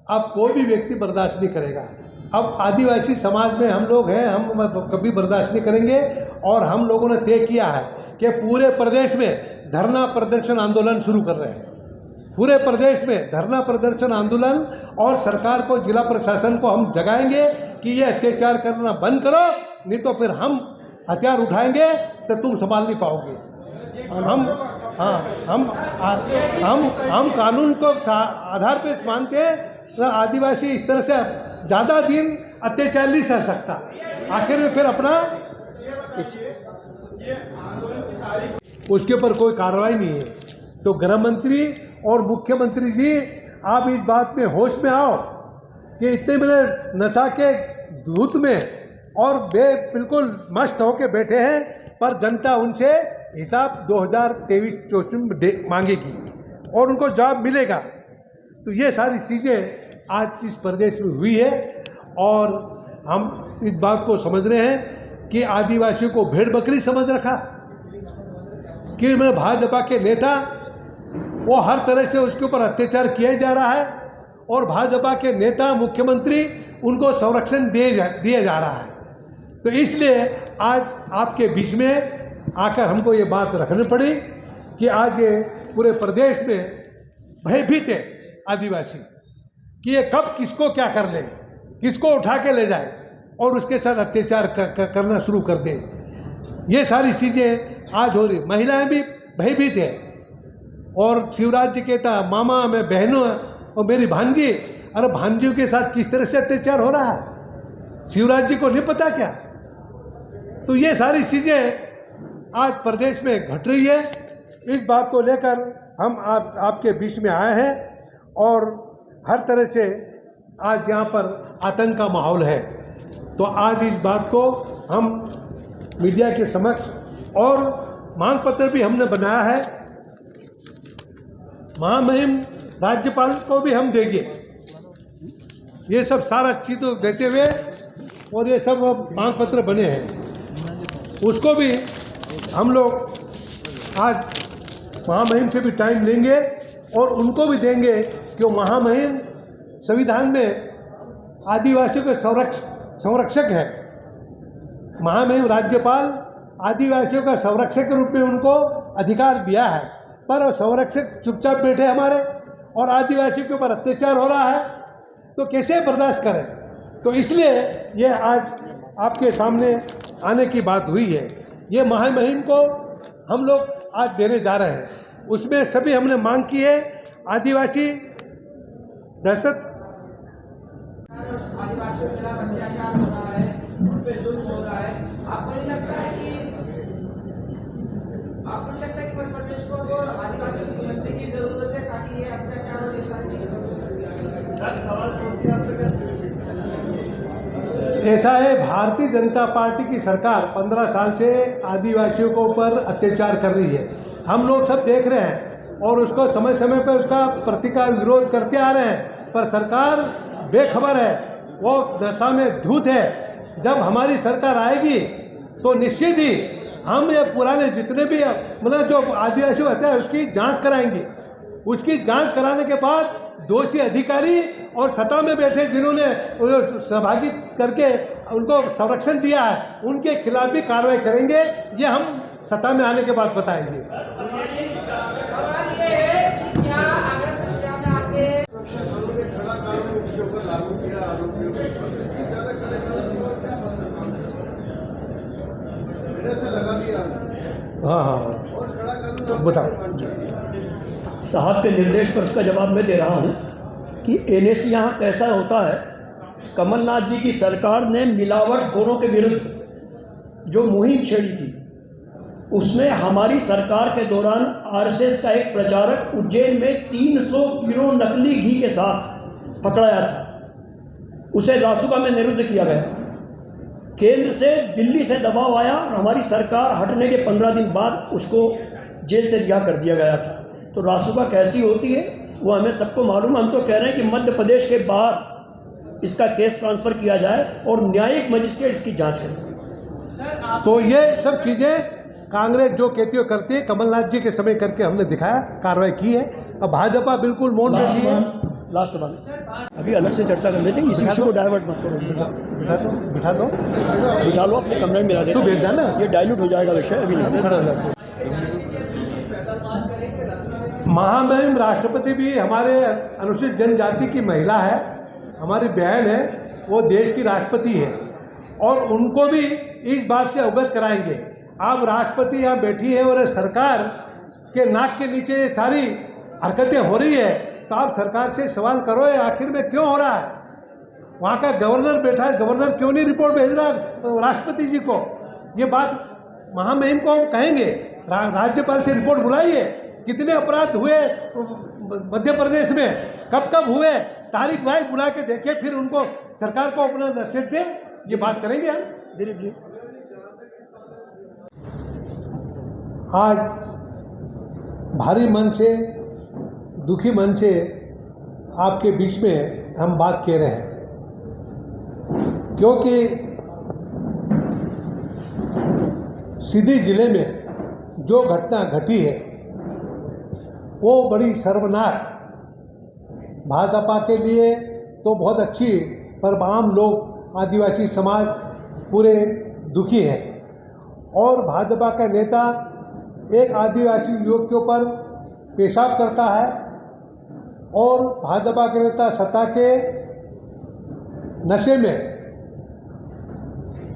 अब कोई भी व्यक्ति बर्दाश्त नहीं करेगा। अब आदिवासी समाज में हम लोग हैं, हम कभी बर्दाश्त नहीं करेंगे। और हम लोगों ने तय किया है कि पूरे प्रदेश में धरना प्रदर्शन आंदोलन शुरू कर रहे हैं। पूरे प्रदेश में धरना प्रदर्शन आंदोलन, और सरकार को, जिला प्रशासन को हम जगाएंगे कि ये अत्याचार करना बंद करो, नहीं तो फिर हम हथियार उठाएंगे तो तुम संभाल नहीं पाओगे। हम कानून को आधार पे मानते हैं। आदिवासी इस तरह से ज़्यादा दिन अत्याचार नहीं सह सकता, आखिर में फिर अपना उसके ऊपर कोई कार्रवाई नहीं है। तो गृह मंत्री और मुख्यमंत्री जी, आप इस बात में होश में आओ कि इतने बड़े नशा के धूत में और बिल्कुल मस्त होके बैठे हैं, पर जनता उनसे हिसाब 2023-24 में मांगेगी और उनको जवाब मिलेगा। तो ये सारी चीज़ें आज इस प्रदेश में हुई है, और हम इस बात को समझ रहे हैं कि आदिवासियों को भेड़ बकरी समझ रखा, कि मैं भाजपा के नेता, वो हर तरह से उसके ऊपर अत्याचार किया जा रहा है, और भाजपा के नेता मुख्यमंत्री उनको संरक्षण दिया जा रहा है। तो इसलिए आज आपके बीच में आकर हमको ये बात रखनी पड़ी कि आज ये पूरे प्रदेश में भयभीत है आदिवासी कि ये कब किसको क्या कर ले, किसको उठा के ले जाए और उसके साथ अत्याचार करना शुरू कर दे। ये सारी चीज़ें आज हो रही। महिलाएं भी भयभीत है, और शिवराज जी कहता मामा मैं बहनों और मेरी भांजी, अरे भांजियों के साथ किस तरह से अत्याचार हो रहा है, शिवराज जी को नहीं पता क्या? तो ये सारी चीज़ें आज प्रदेश में घट रही है। इस बात को लेकर हम आपके बीच में आए हैं, और हर तरह से आज यहाँ पर आतंक का माहौल है। तो आज इस बात को हम मीडिया के समक्ष, और मांग पत्र भी हमने बनाया है, महामहिम राज्यपाल को भी हम देंगे। ये सब सारा चीज़ देते हुए, और ये सब मांग पत्र बने हैं, उसको भी हम लोग आज महामहिम से भी टाइम लेंगे और उनको भी देंगे कि महामहिम संविधान में आदिवासियों के संरक्षक है। महामहिम राज्यपाल आदिवासियों का संरक्षक के रूप में उनको अधिकार दिया है, पर संरक्षक चुपचाप बैठे हमारे, और आदिवासियों के ऊपर अत्याचार हो रहा है, तो कैसे बर्दाश्त करें? तो इसलिए ये आज आपके सामने आने की बात हुई है। ये महामहिम को हम लोग आज देने जा रहे हैं। उसमें सभी हमने मांग की है, आदिवासी दहशत, आदिवासियों के खिलाफ अत्याचार हो रहा है, उन पे जुल्म हो रहा है, आपको नहीं लगता है कि मध्य प्रदेश को आदिवासी मुख्यमंत्री की जरूरत है ताकि ये अत्याचार और ये सारी चीजें? ऐसा है, भारतीय जनता पार्टी की सरकार 15 साल से आदिवासियों के ऊपर अत्याचार कर रही है। हम लोग सब देख रहे हैं, और उसको समय समय पर उसका प्रतिकार विरोध करते आ रहे हैं, पर सरकार बेखबर है, वो दशा में धूत है। जब हमारी सरकार आएगी तो निश्चित ही हम ये पुराने जितने भी मतलब जो आदिवासी होते हैं उसकी जांच कराएंगे। उसकी जांच कराने के बाद दोषी अधिकारी और सत्ता में बैठे जिन्होंने सहभागी करके उनको संरक्षण दिया है, उनके खिलाफ भी कार्रवाई करेंगे। ये हम सत्ता में आने के बाद बताएंगे। हाँ, बताओ। साहब के निर्देश पर उसका जवाब मैं दे रहा हूं कि एनएसी यहाँ कैसा होता है। कमलनाथ जी की सरकार ने मिलावटखोरों के विरुद्ध जो मुहिम छेड़ी थी, उसमें हमारी सरकार के दौरान आरएसएस का एक प्रचारक उज्जैन में 300 किलो नकली घी के साथ पकड़ाया था। उसे रासुका में निरुद्ध किया गया। केंद्र से, दिल्ली से दबाव आया और हमारी सरकार हटने के 15 दिन बाद उसको जेल से रिहा कर दिया गया था। तो रासुका कैसी होती है वो हमें सबको मालूम है। हम तो कह रहे हैं कि मध्य प्रदेश के बाहर इसका केस ट्रांसफ़र किया जाए और न्यायिक मजिस्ट्रेट इसकी जांच करें। तो ये सब चीज़ें कांग्रेस जो कहती है करती है, कमलनाथ जी के समय करके हमने दिखाया, कार्रवाई की है। अब भाजपा बिल्कुल मौन बैठी है। लास्ट बात, अभी अलग से चर्चा कर लेते हैं, इस इशू को डाइवर्ट मत करो। बिठा लो, अपने कमरे में मिला दे। तू बैठ जाना, ये डाइल्यूट हो जाएगा विषय। अभी नहीं। महामहिम राष्ट्रपति भी हमारे अनुसूचित जनजाति की महिला है, हमारी बहन है, वो देश की राष्ट्रपति है और उनको भी इस बात से अवगत कराएंगे। अब राष्ट्रपति यहाँ बैठी है और सरकार के नाक के नीचे ये सारी हरकतें हो रही है, तो आप सरकार से सवाल करो ये आखिर में क्यों हो रहा है। वहाँ का गवर्नर बैठा है, गवर्नर क्यों नहीं रिपोर्ट भेज रहा राष्ट्रपति जी को। ये बात महामहिम को हम कहेंगे, राज्यपाल से रिपोर्ट बुलाइए, कितने अपराध हुए मध्य प्रदेश में, कब कब हुए, तारीख भाई बुला के देखे, फिर उनको सरकार को अपना नसीहत दे। ये बात करेंगे हम। दिलीप जी, आज भारी मन से, दुखी मन से आपके बीच में हम बात कह रहे हैं, क्योंकि सीधी जिले में जो घटना घटी है वो बड़ी शर्मनाक, भाजपा के लिए तो बहुत अच्छी, पर आम लोग, आदिवासी समाज पूरे दुखी हैं। और भाजपा का नेता एक आदिवासी युवक के ऊपर पेशाब करता है और भाजपा के नेता सत्ता के नशे में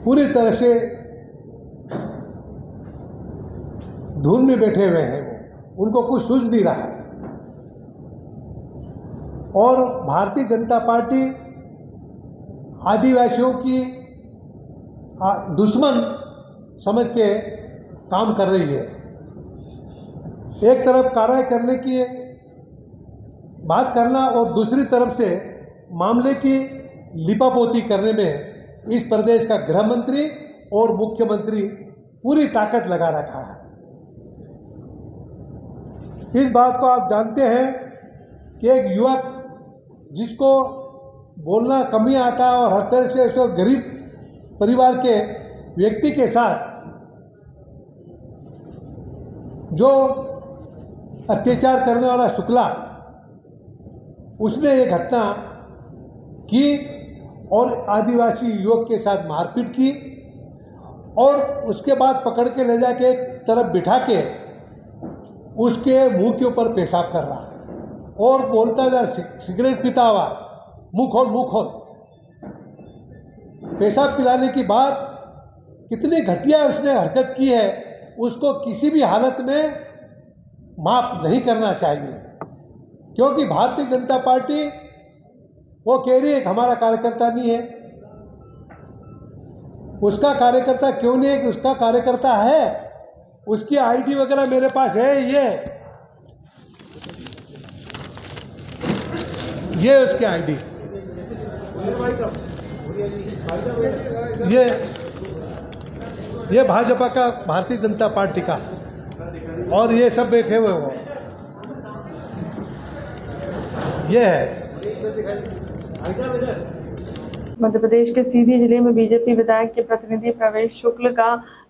पूरी तरह से धुन में बैठे हुए हैं, उनको कुछ सूझ नहीं रहा है। और भारतीय जनता पार्टी आदिवासियों की दुश्मन समझ के काम कर रही है। एक तरफ कार्रवाई करने की बात करना और दूसरी तरफ से मामले की लिपापोती करने में इस प्रदेश का गृह मंत्री और मुख्यमंत्री पूरी ताकत लगा रखा है। इस बात को आप जानते हैं कि एक युवक जिसको बोलना कम ही आता है और हर तरह से उसको गरीब परिवार के व्यक्ति के साथ जो अत्याचार करने वाला शुक्ला, उसने ये घटना की और आदिवासी युवक के साथ मारपीट की और उसके बाद पकड़ के ले जाके एक तरफ बिठा के उसके मुंह के ऊपर पेशाब कर रहा और बोलता जा, सिगरेट पीता हुआ, मुंह खोल मुंह खोल। पेशाब पिलाने की बात, कितनी घटिया उसने हरकत की है, उसको किसी भी हालत में माफ नहीं करना चाहिए। क्योंकि भारतीय जनता पार्टी वो कह रही है कि हमारा कार्यकर्ता नहीं है। उसका कार्यकर्ता क्यों नहीं है कि उसका कार्यकर्ता है, उसकी आईडी वगैरह मेरे पास है। ये उसकी आईडी, ये भाजपा का, भारतीय जनता पार्टी का, और ये सब बैठे हुए हो, ये है। मध्य प्रदेश के सीधी जिले में बीजेपी विधायक के प्रतिनिधि प्रवेश शुक्ल का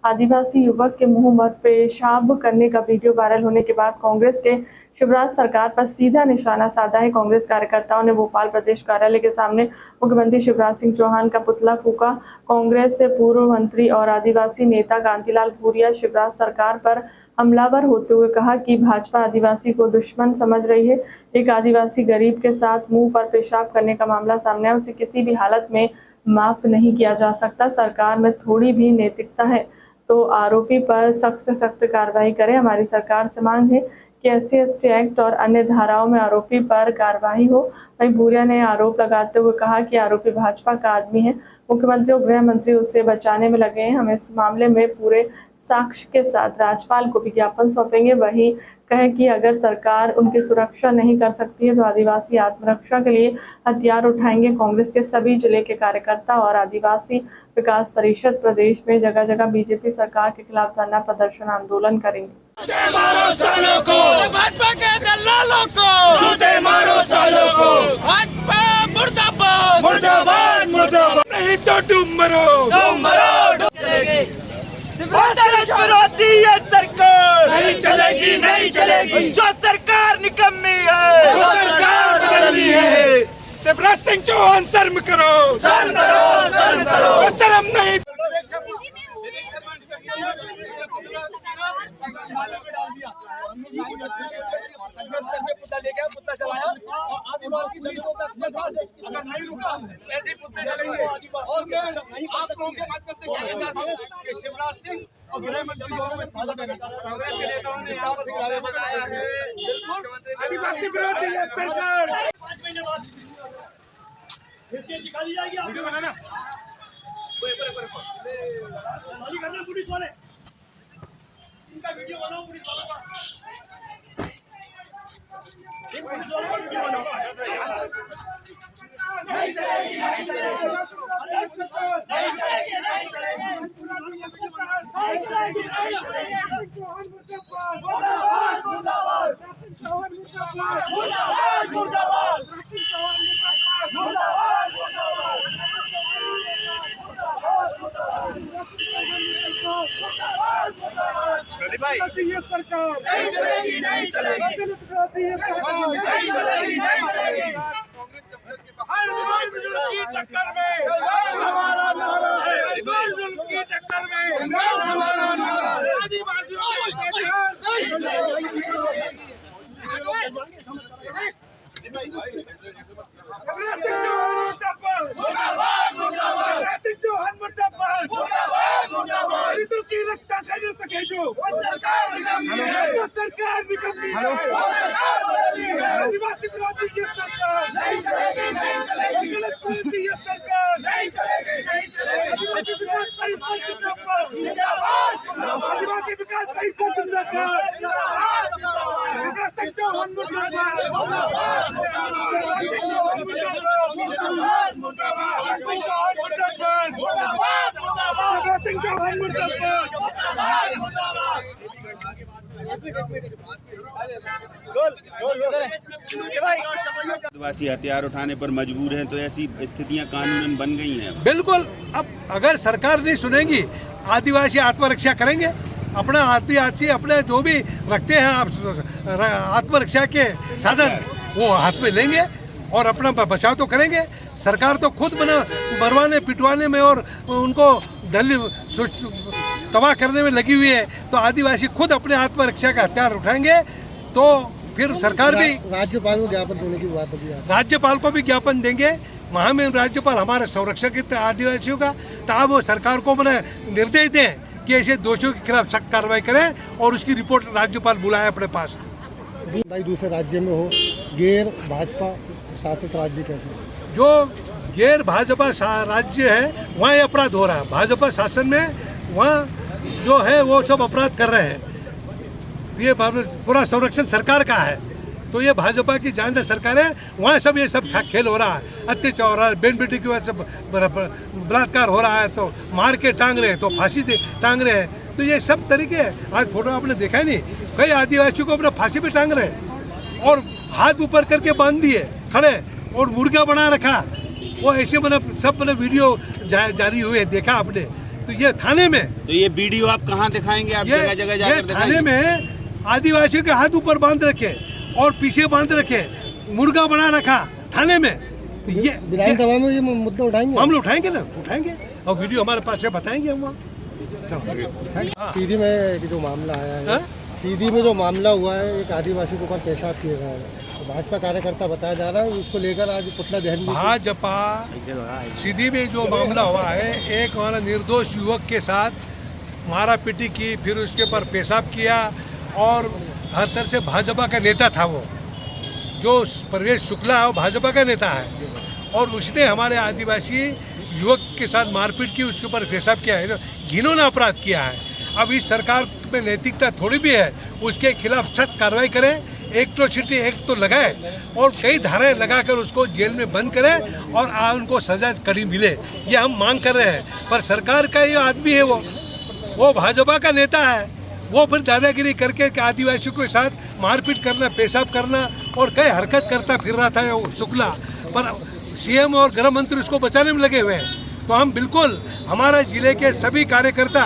आदिवासी युवक के मुंह पर पेशाब करने का वीडियो वायरल होने के बाद कांग्रेस के शिवराज सरकार पर सीधा निशाना साधा है। कांग्रेस कार्यकर्ताओं ने भोपाल प्रदेश कार्यालय के सामने मुख्यमंत्री शिवराज सिंह चौहान का पुतला फूका। कांग्रेस से पूर्व मंत्री और आदिवासी नेता कांतिलाल भूरिया शिवराज सरकार पर हमलावर होते हुए कहा कि भाजपा आदिवासी को दुश्मन समझ रही है। एक आदिवासी गरीब के साथ मुंह पर पेशाब करने का मामला सामने आया, उसे किसी भी हालत में माफ नहीं किया जा सकता। सरकार में थोड़ी भी नैतिकता है तो आरोपी पर सख्त से सख्त कार्रवाई करें। हमारी सरकार से मांग है कि SC/ST एक्ट और अन्य धाराओं में आरोपी पर कार्रवाई हो। वहीं भूरिया ने आरोप लगाते हुए कहा कि आरोपी भाजपा का आदमी है, मुख्यमंत्री और गृह मंत्री उसे बचाने में लगे हैं। हम इस मामले में पूरे साक्ष्य के साथ राज्यपाल को भी ज्ञापन सौंपेंगे। वही कहे कि अगर सरकार उनकी सुरक्षा नहीं कर सकती है तो आदिवासी आत्मरक्षा के लिए हथियार उठाएंगे। कांग्रेस के सभी जिले के कार्यकर्ता और आदिवासी विकास परिषद प्रदेश में जगह जगह बीजेपी सरकार के खिलाफ धरना प्रदर्शन आंदोलन करेंगे। भाजपा के दलालों को जूते मारो सालों को, भाजपा मुर्दाबाद मुर्दाबाद मुर्दाबाद, नहीं तो तुम मरो विरोधी है सरकार, नहीं चलेगी नहीं चलेगी। जो सरकार निकम्मी है, जो सरकार बदलनी है। शिवराज सिंह चौहान शर्म करो, शर्म करो, शर्म करो, शर्म नहीं। शिवराज सिंह और गृह मंत्री कांग्रेस के नेताओं ने यहाँ पर बताया है आदिवासी विरोधी है सरकार। 5 महीने बाद निकाली जाएगी। आपको बनाना पुलिस वाले, इनका वीडियो बनाओ, पुलिस वालों का वीडियो बनाओ। नहीं चलेगी नहीं चलेगी नहीं चलेगी नहीं चलेगी। मुर्दाबाद मुर्दाबाद मुर्दाबाद मुर्दाबाद सरकार नहीं चलेगी नहीं चलेगी नहीं चलेगी नहीं चलेगी। हर जुल्म की टक्कर में हमारा नारा है, जुल्म की टक्कर में हमारा नारा है। आदिवासियों को नहीं चलेगी। शिवराज सिंह चौहान मुर्दाबाद मुर्दाबाद, शिवराज सिंह चौहान मुर्दाबाद मुर्दाबाद। हिंदू की रक्षा कर न सके जो सरकार निकम्मी है, जो सरकार निकम्मी है, आदिवासी विरोधी ये सरकार नहीं चलेगी नहीं चलेगी। दलित विरोधी ये सरकार नहीं चलेगी नहीं चलेगी। आदिवासी विकास परिषद जिंदाबाद जिंदाबाद, आदिवासी विकास परिषद जिंदाबाद जिंदाबाद। शिवराज सिंह चौहान मुर्दाबाद मुर्दाबाद मुर्दाबाद, शिवराज सिंह चौहान मुर्दाबाद मुर्दाबाद मुर्दाबाद, शिवराज सिंह चौहान मुर्दाबाद मुर्दाबाद मुर्दाबाद, शिवराज सिंह चौहान मुर्दाबाद मुर्दाबाद मुर्दाबाद। आदिवासी हथियार उठाने पर मजबूर हैं, तो ऐसी स्थितियां कानूनन बन गई हैं। बिल्कुल, अब अगर सरकार नहीं सुनेगी, आदिवासी आत्मरक्षा करेंगे। अपना आदिवासी अपने जो भी रखते हैं आत्मरक्षा के साधन वो हाथ में लेंगे और अपना बचाव तो करेंगे। सरकार तो खुद मरवाने पिटवाने में और उनको तबाह करने में लगी हुई है, तो आदिवासी खुद अपने आत्मरक्षा का हथियार उठाएंगे। तो फिर सरकार भी राज्यपाल को ज्ञापन देने की बात होगी। राज्यपाल को भी ज्ञापन देंगे। वहाँ में राज्यपाल हमारे संरक्षक के आदिवासियों का, तब वो सरकार को निर्देश दें कि ऐसे दोषियों के खिलाफ सख्त कार्रवाई करें और उसकी रिपोर्ट राज्यपाल बुलाए अपने पास। भाई दूसरे राज्य में हो, गैर भाजपा शासित राज्य कहते हैं, जो गैर भाजपा राज्य है वहाँ ये अपराध हो रहा है। भाजपा शासन में वहाँ जो है वो सब अपराध कर रहे हैं। ये पूरा संरक्षण सरकार का है, तो ये भाजपा की जान से सरकार है, वहाँ सब ये सब खेल हो रहा है, अत्याचार हो रहा है, बेन बेटी की वजह से बलात्कार हो रहा है, तो मार के टांग रहे हैं, तो फांसी टांग रहे हैं। तो ये सब तरीके आज फोटो आपने देखा ही नहीं, कई आदिवासियों को अपने फांसी पे टांग रहे और हाथ ऊपर करके बांध दिए खड़े और मुर्गा बना रखा। वो ऐसे सब वीडियो जारी हुए, देखा आपने। तो ये थाने में, तो ये वीडियो आप कहाँ दिखाएंगे? आप जगह जगह जाकर थाने में आदिवासियों के हाथ ऊपर बांध रखे और पीछे बांध रखे, मुर्गा बना रखा थाने में। ये विधानसभा में ये मुद्दा उठाएंगे, मामले उठाएंगे ना, उठाएंगे और वीडियो हमारे पास से बताएंगे हम वहाँ। सीधी में जो मामला आया है, सीधी में जो मामला हुआ है, एक आदिवासी के ऊपर पेशाब किया गया है, तो भाजपा कार्यकर्ता बताया जा रहा है, उसको लेकर आज पुतला दहन। भाजपा सीधी में जो मामला हुआ है, एक हमारा निर्दोष युवक के साथ मारा पीटी की, फिर उसके ऊपर पेशाब किया और हर तरह से भाजपा का नेता था वो, जो प्रवेश शुक्ला वो भाजपा का नेता है और उसने हमारे आदिवासी युवक के साथ मारपीट की, उसके ऊपर पेशाब किया है, घिनौना अपराध किया है। अब इस सरकार में नैतिकता थोड़ी भी है, उसके खिलाफ सख्त कार्रवाई करें, एट्रोसिटी एक्ट तो लगाए और कई धाराएं लगाकर उसको जेल में बंद करें और उनको सजा कड़ी मिले, ये हम मांग कर रहे हैं। पर सरकार का ये आदमी है, वो भाजपा का नेता है, वो फिर दादागिरी करके आदिवासियों के साथ मारपीट करना, पेशाब करना और कई हरकत करता फिर रहा था शुक्ला। पर सीएम और गृह मंत्री उसको बचाने में लगे हुए हैं। तो हम बिल्कुल हमारा जिले के सभी कार्यकर्ता,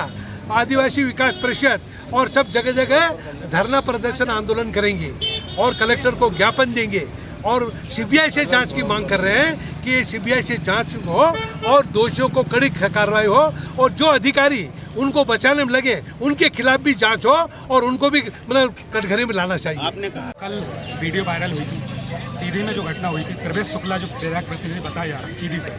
आदिवासी विकास परिषद और सब जगह जगह धरना प्रदर्शन आंदोलन करेंगे और कलेक्टर को ज्ञापन देंगे और सीबीआई से जांच की मांग कर रहे हैं कि सीबीआई से जांच हो और दोषियों को कड़ी कार्रवाई हो और जो अधिकारी उनको बचाने में लगे उनके खिलाफ भी जांच हो और उनको भी मतलब कटघरे में लाना चाहिए। आपने कहा कल वीडियो वायरल हुई थी, सीधी में जो घटना हुई थी, प्रवेश शुक्ला जो विधायक प्रतिनिधि बताया सीधी से,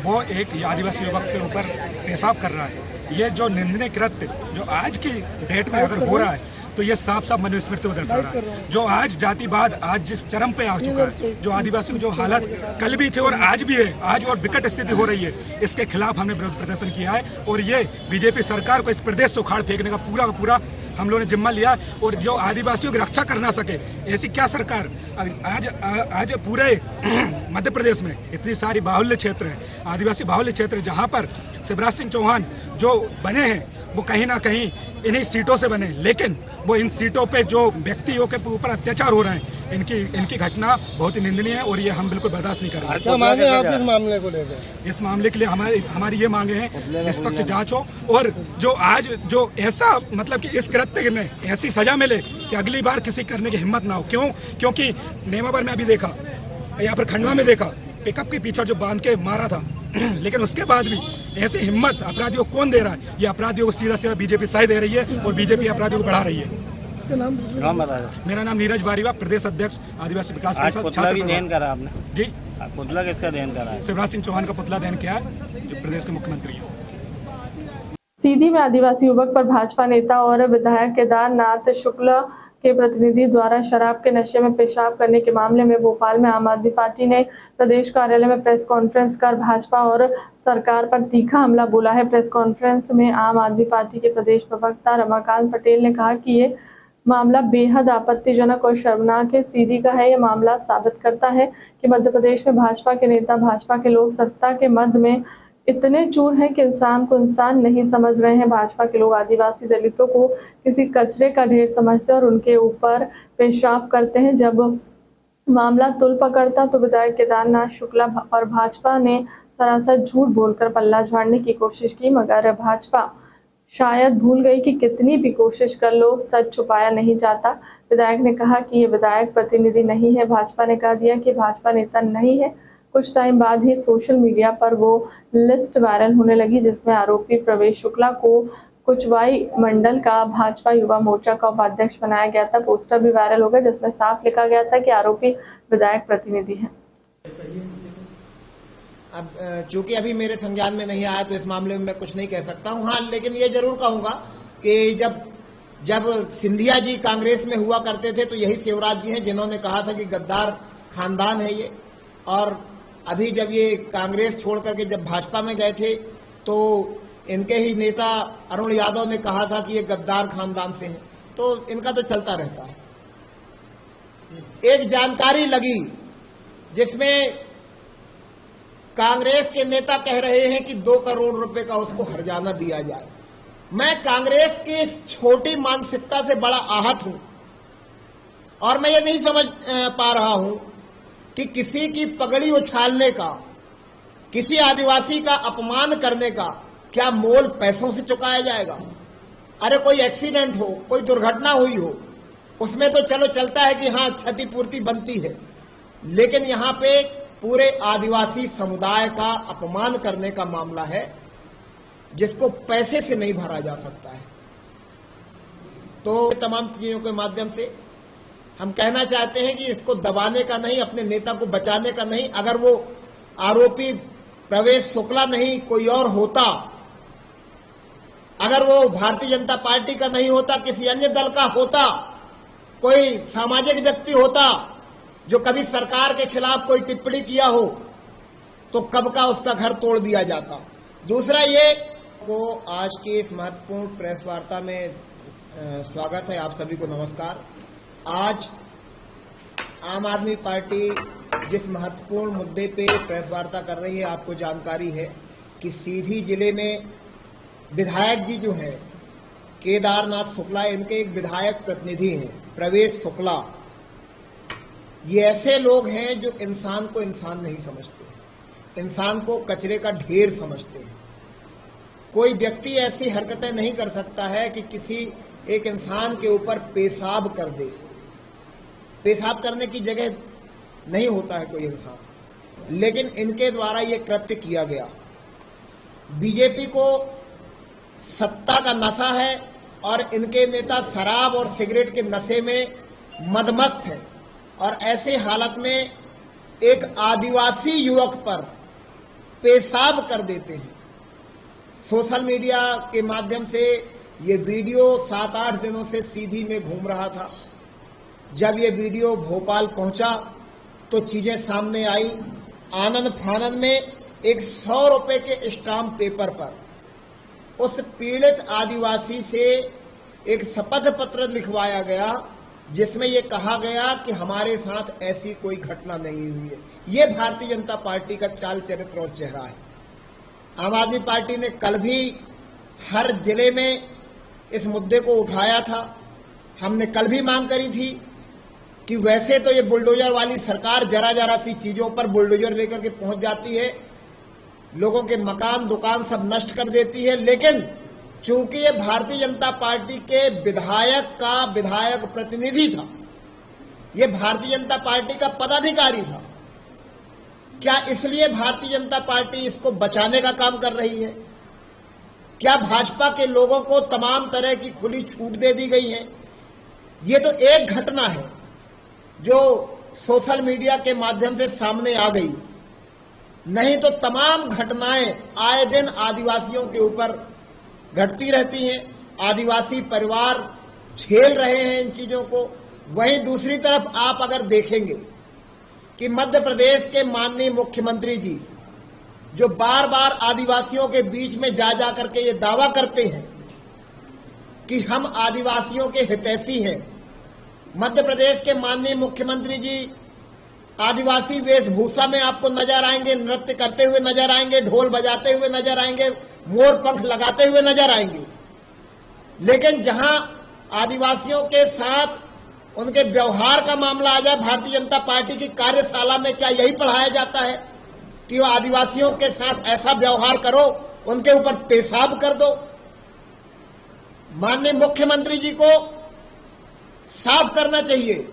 वो एक आदिवासी युवक के ऊपर पेशाब कर रहा है। ये जो निंदनीय कृत्य जो आज की डेट में अगर हो रहा है तो ये साफ साफ मनुस्मृति को दर्शा रहा है। जो आज जातिवाद आज जिस चरम पे आ चुका है, जो आदिवासियों की जो हालत कल भी थी और आज भी है, आज और विकट स्थिति हो रही है, इसके खिलाफ हमने विरोध प्रदर्शन किया है और ये बीजेपी सरकार को इस प्रदेश से उखाड़ फेंकने का पूरा हम लोगों ने जिम्मा लिया। और जो आदिवासियों की रक्षा कर ना सके, ऐसी क्या सरकार आज पूरे मध्य प्रदेश में इतनी सारी बाहुल्य क्षेत्र हैं, आदिवासी बाहुल्य क्षेत्र, जहाँ पर शिवराज सिंह चौहान जो बने हैं वो कहीं ना कहीं इन्हीं सीटों से बने, लेकिन वो इन सीटों पे जो व्यक्तियों के ऊपर अत्याचार हो रहे हैं, इनकी घटना बहुत ही निंदनीय है और ये हम बिल्कुल बर्दाश्त नहीं करेंगे। क्या मांगे आप इस मामले को लेकर? इस मामले के लिए हमारी ये मांगे हैं निष्पक्ष जांच हो और जो आज जो ऐसा मतलब कि इस कृत्य में ऐसी सजा मिले कि अगली बार किसी करने की हिम्मत ना हो। क्योंकि नेमावर में अभी देखा, यहाँ पर खंडवा में देखा, पिकअप के पीछे जो बांध के मारा था, लेकिन उसके बाद भी ऐसी हिम्मत अपराधियों को कौन दे रहा है? ये अपराधियों को सीधा बीजेपी साई दे रही है और बीजेपी अपराधियों को बढ़ा रही है। इसका नाम मेरा नाम नीरज बारीवा, प्रदेश अध्यक्ष आदिवासी विकास परिषद। पुतला भी दहन करा आपने? जी, पुतला किसका दहन करा है? शिवराज सिंह चौहान का पुतला दहन किया है, जो प्रदेश के मुख्यमंत्री है। सीधी में आदिवासी युवक पर भाजपा नेता और विधायक केदारनाथ शुक्ला के प्रतिनिधि द्वारा शराब के नशे में पेशाब करने के मामले में भोपाल में आम आदमी पार्टी ने प्रदेश कार्यालय में प्रेस कॉन्फ्रेंस कर भाजपा और सरकार पर तीखा हमला बोला है। प्रेस कॉन्फ्रेंस में आम आदमी पार्टी के प्रदेश प्रवक्ता रमाकांत पटेल ने कहा कि ये मामला बेहद आपत्तिजनक और शर्मनाक है। सीधी का है, ये मामला साबित करता है कि मध्य प्रदेश में भाजपा के नेता, भाजपा के लोग सत्ता के मद में इतने चूर हैं कि इंसान को इंसान नहीं समझ रहे हैं। भाजपा के लोग आदिवासी दलितों को किसी कचरे का ढेर समझते और उनके ऊपर पेशाब करते हैं। जब मामला तुल पकड़ता तो विधायक केदारनाथ शुक्ला और भाजपा ने सरासर झूठ बोलकर पल्ला झाड़ने की कोशिश की, मगर भाजपा शायद भूल गई कि कितनी भी कोशिश कर लो सच छुपाया नहीं जाता। विधायक ने कहा कि ये विधायक प्रतिनिधि नहीं है। भाजपा ने कह दिया कि भाजपा नेता नहीं है। कुछ टाइम बाद ही सोशल मीडिया पर वो लिस्ट वायरल होने लगी जिसमें आरोपी प्रवेश शुक्ला को कुचवाई मंडल का भाजपा युवा मोर्चा का उपाध्यक्ष बनाया गया था। पोस्टर भी वायरल हो गया जिसमें साफ लिखा गया था कि आरोपी विधायक प्रतिनिधि हैं। अब चूंकि अभी मेरे संज्ञान में नहीं आया तो इस मामले में मैं कुछ नहीं कह सकता हूं। हाँ, लेकिन ये जरूर कहूंगा कि जब सिंधिया जी कांग्रेस में हुआ करते थे तो यही शिवराज जी हैं जिन्होंने कहा था कि गद्दार खानदान है ये, और अभी जब ये कांग्रेस छोड़ करके जब भाजपा में गए थे तो इनके ही नेता अरुण यादव ने कहा था कि ये गद्दार खानदान से हैं। तो इनका तो चलता रहता है। एक जानकारी लगी जिसमें कांग्रेस के नेता कह रहे हैं कि 2 करोड़ रुपए का उसको हर्जाना दिया जाए। मैं कांग्रेस की इस छोटी मानसिकता से बड़ा आहत हूं और मैं ये नहीं समझ पा रहा हूं कि किसी की पगड़ी उछालने का, किसी आदिवासी का अपमान करने का क्या मोल पैसों से चुकाया जाएगा? अरे कोई एक्सीडेंट हो, कोई दुर्घटना हुई हो, उसमें तो चलो चलता है कि हाँ क्षतिपूर्ति बनती है, लेकिन यहां पे पूरे आदिवासी समुदाय का अपमान करने का मामला है जिसको पैसे से नहीं भरा जा सकता है। तो तमाम चीजों के माध्यम से हम कहना चाहते हैं कि इसको दबाने का नहीं, अपने नेता को बचाने का नहीं। अगर वो आरोपी प्रवेश शुक्ला नहीं कोई और होता, अगर वो भारतीय जनता पार्टी का नहीं होता, किसी अन्य दल का होता, कोई सामाजिक व्यक्ति होता जो कभी सरकार के खिलाफ कोई टिप्पणी किया हो तो कब का उसका घर तोड़ दिया जाता। दूसरा ये को आज के इस महत्वपूर्ण प्रेस वार्ता में स्वागत है। आप सभी को नमस्कार। आज आम आदमी पार्टी जिस महत्वपूर्ण मुद्दे पे प्रेस वार्ता कर रही है, आपको जानकारी है कि सीधी जिले में विधायक जी जो हैं केदारनाथ शुक्ला, इनके एक विधायक प्रतिनिधि हैं प्रवेश शुक्ला। ये ऐसे लोग हैं जो इंसान को इंसान नहीं समझते, इंसान को कचरे का ढेर समझते हैं। कोई व्यक्ति ऐसी हरकतें नहीं कर सकता है कि किसी एक इंसान के ऊपर पेशाब कर दे। पेशाब करने की जगह नहीं होता है कोई इंसान, लेकिन इनके द्वारा ये कृत्य किया गया। बीजेपी को सत्ता का नशा है और इनके नेता शराब और सिगरेट के नशे में मदमस्त हैं और ऐसे हालत में एक आदिवासी युवक पर पेशाब कर देते हैं। सोशल मीडिया के माध्यम से ये वीडियो 7-8 दिनों से सीधी में घूम रहा था। जब ये वीडियो भोपाल पहुंचा तो चीजें सामने आई। आनंद फानंद में एक 100 रुपए के स्टाम्प पेपर पर उस पीड़ित आदिवासी से एक शपथ पत्र लिखवाया गया जिसमें यह कहा गया कि हमारे साथ ऐसी कोई घटना नहीं हुई है। ये भारतीय जनता पार्टी का चाल चरित्र और चेहरा है। आम आदमी पार्टी ने कल भी हर जिले में इस मुद्दे को उठाया था। हमने कल भी मांग करी थी कि वैसे तो ये बुलडोजर वाली सरकार जरा जरा सी चीजों पर बुलडोजर लेकर के पहुंच जाती है, लोगों के मकान दुकान सब नष्ट कर देती है, लेकिन चूंकि ये भारतीय जनता पार्टी के विधायक का विधायक प्रतिनिधि था, ये भारतीय जनता पार्टी का पदाधिकारी था, क्या इसलिए भारतीय जनता पार्टी इसको बचाने का काम कर रही है? क्या भाजपा के लोगों को तमाम तरह की खुली छूट दे दी गई है? ये तो एक घटना है जो सोशल मीडिया के माध्यम से सामने आ गई, नहीं तो तमाम घटनाएं आए दिन आदिवासियों के ऊपर घटती रहती हैं। आदिवासी परिवार झेल रहे हैं इन चीजों को। वहीं दूसरी तरफ आप अगर देखेंगे कि मध्य प्रदेश के माननीय मुख्यमंत्री जी जो बार बार आदिवासियों के बीच में जा जा करके ये दावा करते हैं कि हम आदिवासियों के हितैषी हैं। मध्य प्रदेश के माननीय मुख्यमंत्री जी आदिवासी वेशभूषा में आपको नजर आएंगे, नृत्य करते हुए नजर आएंगे, ढोल बजाते हुए नजर आएंगे, मोर पंख लगाते हुए नजर आएंगे, लेकिन जहां आदिवासियों के साथ उनके व्यवहार का मामला आ जाए, भारतीय जनता पार्टी की कार्यशाला में क्या यही पढ़ाया जाता है कि वो आदिवासियों के साथ ऐसा व्यवहार करो, उनके ऊपर पेशाब कर दो? माननीय मुख्यमंत्री जी को साफ करना चाहिए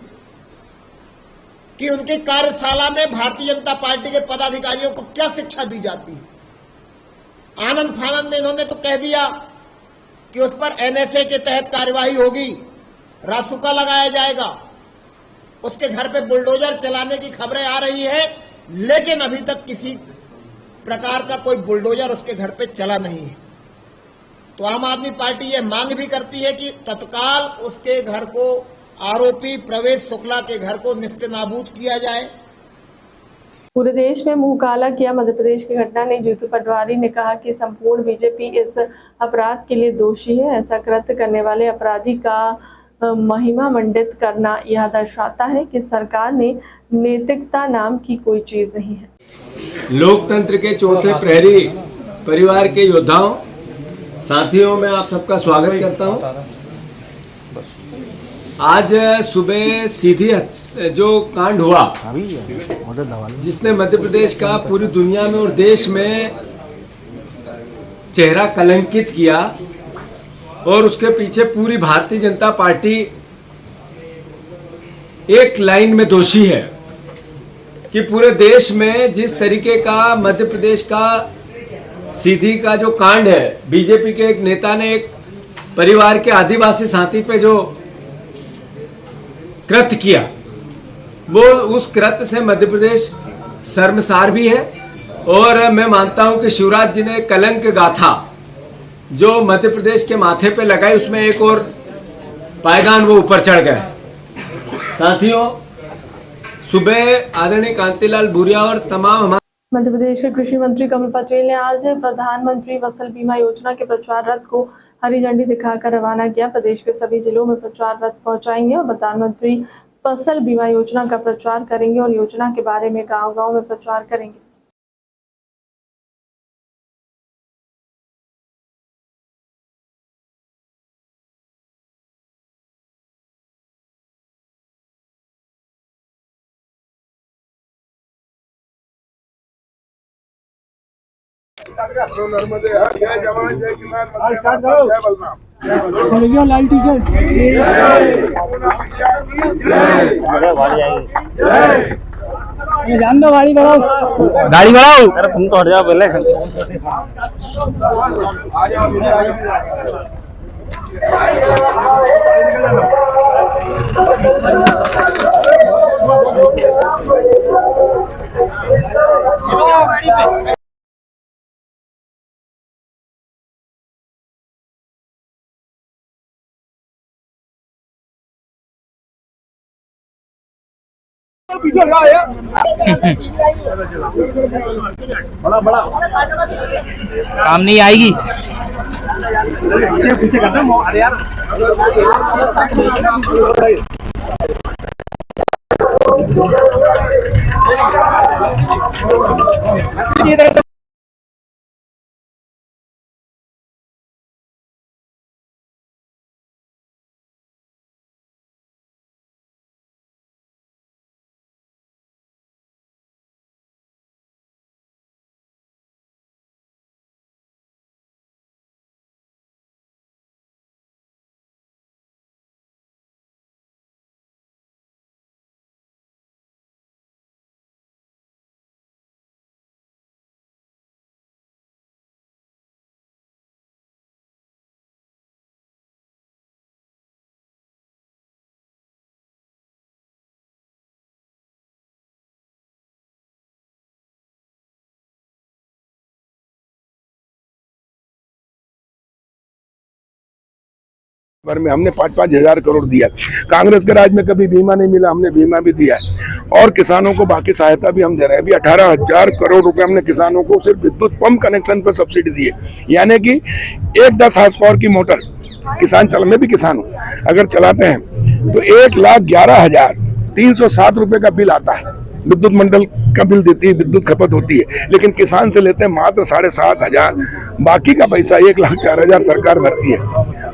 कि उनकी कार्यशाला में भारतीय जनता पार्टी के पदाधिकारियों को क्या शिक्षा दी जाती है। आनंद फानंद में इन्होंने तो कह दिया कि उस पर एनएसए के तहत कार्यवाही होगी, रासुका लगाया जाएगा, उसके घर पे बुलडोजर चलाने की खबरें आ रही है, लेकिन अभी तक किसी प्रकार का कोई बुलडोजर उसके घर पे चला नहीं है। तो आम आदमी पार्टी ये मांग भी करती है कि तत्काल उसके घर को, आरोपी प्रवेश शुक्ला के घर को निस्तेनाबूद किया जाए। पूरे देश में मुंह काला किया मध्य प्रदेश की घटना ने जीतू पटवारी ने कहा कि संपूर्ण बीजेपी इस अपराध के लिए दोषी है। ऐसा कृत्य करने वाले अपराधी का महिमा मंडित करना यह दर्शाता है कि सरकार ने नैतिकता नाम की कोई चीज नहीं है। लोकतंत्र के चौथे प्रहरी परिवार के योद्धाओं, साथियों, मैं आप सबका स्वागत करता हूं। आज सुबह सीधी जो कांड हुआ जिसने मध्य प्रदेश का पूरी दुनिया में और देश में चेहरा कलंकित किया, और उसके पीछे पूरी भारतीय जनता पार्टी एक लाइन में दोषी है कि पूरे देश में जिस तरीके का मध्य प्रदेश का सीधी का जो कांड है, बीजेपी के एक नेता ने एक परिवार के आदिवासी साथी पे जो कृत्य किया, वो उस कृत्य से मध्य प्रदेश शर्मसार भी है। और मैं मानता हूं कि शिवराज जी ने कलंक गाथा जो मध्य प्रदेश के माथे पे लगाई, उसमें एक और पायदान वो ऊपर चढ़ गए। साथियों, सुबह आदरणीय कांतिलाल भूरिया और तमाम हमारे मध्य प्रदेश के कृषि मंत्री कमल पटेल ने आज प्रधानमंत्री फसल बीमा योजना के प्रचार रथ को हरी झंडी दिखाकर रवाना किया। प्रदेश के सभी जिलों में प्रचार रथ पहुंचाएंगे और प्रधानमंत्री फसल बीमा योजना का प्रचार करेंगे और योजना के बारे में गांव-गांव में प्रचार करेंगे। नर्मदे हर जय जवान जय किसान जय बलराम लाल टी शर्ट जान दो गाड़ी बढ़ाओ अरे तुम तो हट जाओ पहले बड़ा सामने ही आएगी। पीछे करना अरे यार भर में हमने 5-5 हजार करोड़ दिया। कांग्रेस के राज में कभी बीमा नहीं मिला, हमने बीमा भी दिया है और किसानों को बाकी सहायता भी हम दे रहे हैं। अभी 18,000 करोड़ रुपए हमने किसानों को सिर्फ विद्युत पंप कनेक्शन पर सब्सिडी दी है। यानी कि एक 10 हार्स पावर की मोटर किसान चला, मैं भी किसान हूँ, अगर चलाते हैं तो 1,11,307 रुपए का बिल आता है। विद्युत मंडल का बिल देती है, विद्युत खपत होती है, लेकिन किसान से लेते हैं मात्र 7,500। बाकी का पैसा 1,04,000 सरकार भरती है।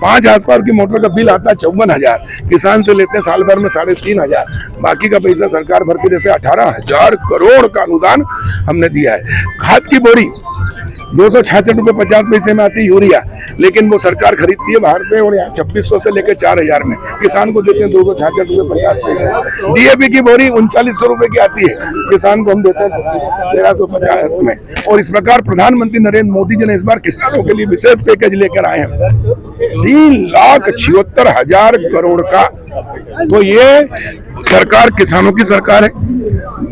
5 हार्स पावर की मोटर का बिल आता है 54,000, किसान से लेते हैं साल भर में 3,500। बाकी का पैसा सरकार भरती है। जैसे 18,000 करोड़ का अनुदान हमने दिया है। खाद की बोरी 266 रुपये 50 पैसे में आती है यूरिया, लेकिन वो सरकार खरीदती है बाहर से और यहाँ 2,600 से लेकर 4,000 में, किसान को देते हैं 266 रुपये 50 पैसे। डीएपी की बोरी 3900 रुपये की आती है, किसान को हम देते हैं 1,350 में। और इस प्रकार प्रधानमंत्री नरेंद्र मोदी जी ने इस बार किसानों के लिए विशेष पैकेज लेकर आए हैं 3,76,000 करोड़ का। तो ये सरकार किसानों की सरकार है,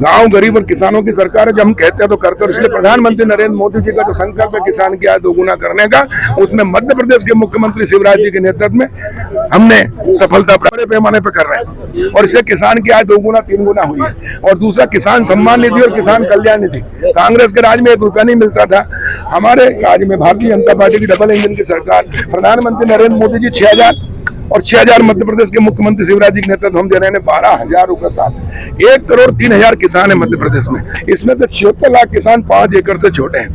गांव गरीब और किसानों की सरकार है। जब हम कहते हैं तो करते हैं। इसलिए प्रधानमंत्री नरेंद्र मोदी जी का जो संकल्प है किसान की आय दोगुना करने का, उसमें मध्य प्रदेश के मुख्यमंत्री शिवराज जी के नेतृत्व में हमने सफलता बड़े पैमाने पर कर रहे हैं और इससे किसान की आय 2 गुना 3 गुना हुई है। और दूसरा किसान सम्मान निधि और किसान कल्याण निधि, कांग्रेस के राज में 1 रुपया नहीं मिलता था, हमारे राज्य में भारतीय जनता पार्टी की डबल इंजन की सरकार, प्रधानमंत्री नरेंद्र मोदी जी 6,000 और 6,000 मध्य प्रदेश के मुख्यमंत्री शिवराज जी के नेतृत्व हम दे रहे हैं 12,000 रुपए साल। 1,03,000 किसान है मध्य प्रदेश में, इसमें से 76 लाख किसान 5 एकड़ से छोटे हैं।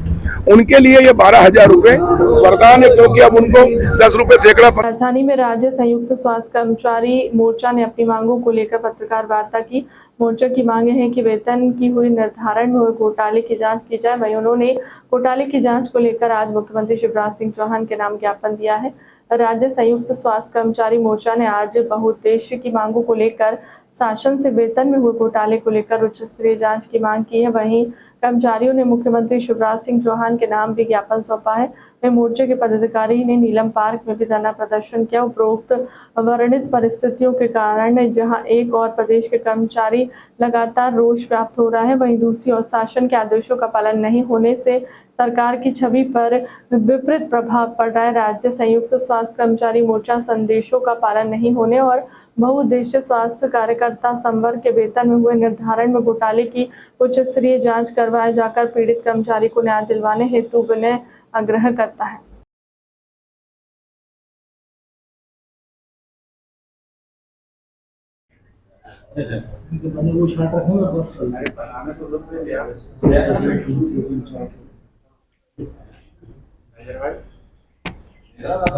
उनके लिए ये 12,000 रुपए वरदान है, क्योंकि अब उनको 10 रुपए सैकड़ा। राजधानी में राज्य संयुक्त स्वास्थ्य कर्मचारी मोर्चा ने अपनी मांगों को लेकर पत्रकार वार्ता की। मोर्चा की मांगे हैं कि वेतन की हुई निर्धारण में हुए घोटाले की जांच की जाए। वहीं उन्होंने घोटाले की जांच को लेकर आज मुख्यमंत्री शिवराज सिंह चौहान के नाम ज्ञापन दिया है। राज्य संयुक्त स्वास्थ्य कर्मचारी मोर्चा ने आज बहुउद्देश्य की मांगों को लेकर शासन से वेतन में हुए घोटाले को लेकर उच्च स्तरीय जांच की मांग की है। वहीं कर्मचारियों ने मुख्यमंत्री शिवराज सिंह चौहान के नाम भी ज्ञापन सौंपा है। वहीं मोर्चे के पदाधिकारी ने नीलम पार्क में भी धरना प्रदर्शन किया। उपरोक्त वर्णित परिस्थितियों के कारण जहां एक और प्रदेश के कर्मचारी लगातार रोष व्याप्त हो रहा है, वहीं दूसरी ओर शासन के आदेशों का पालन नहीं होने से सरकार की छवि पर विपरीत प्रभाव पड़ रहा है। राज्य संयुक्त स्वास्थ्य कर्मचारी मोर्चा संदेशों का पालन नहीं होने और बहुउद्देशीय स्वास्थ्य कार्यकर्ता संवर्ग के वेतन में हुए निर्धारण में घोटाले की उच्च स्तरीय जांच करवाए जाकर पीड़ित कर्मचारी को न्याय दिलवाने हेतु विनय आग्रह करता है।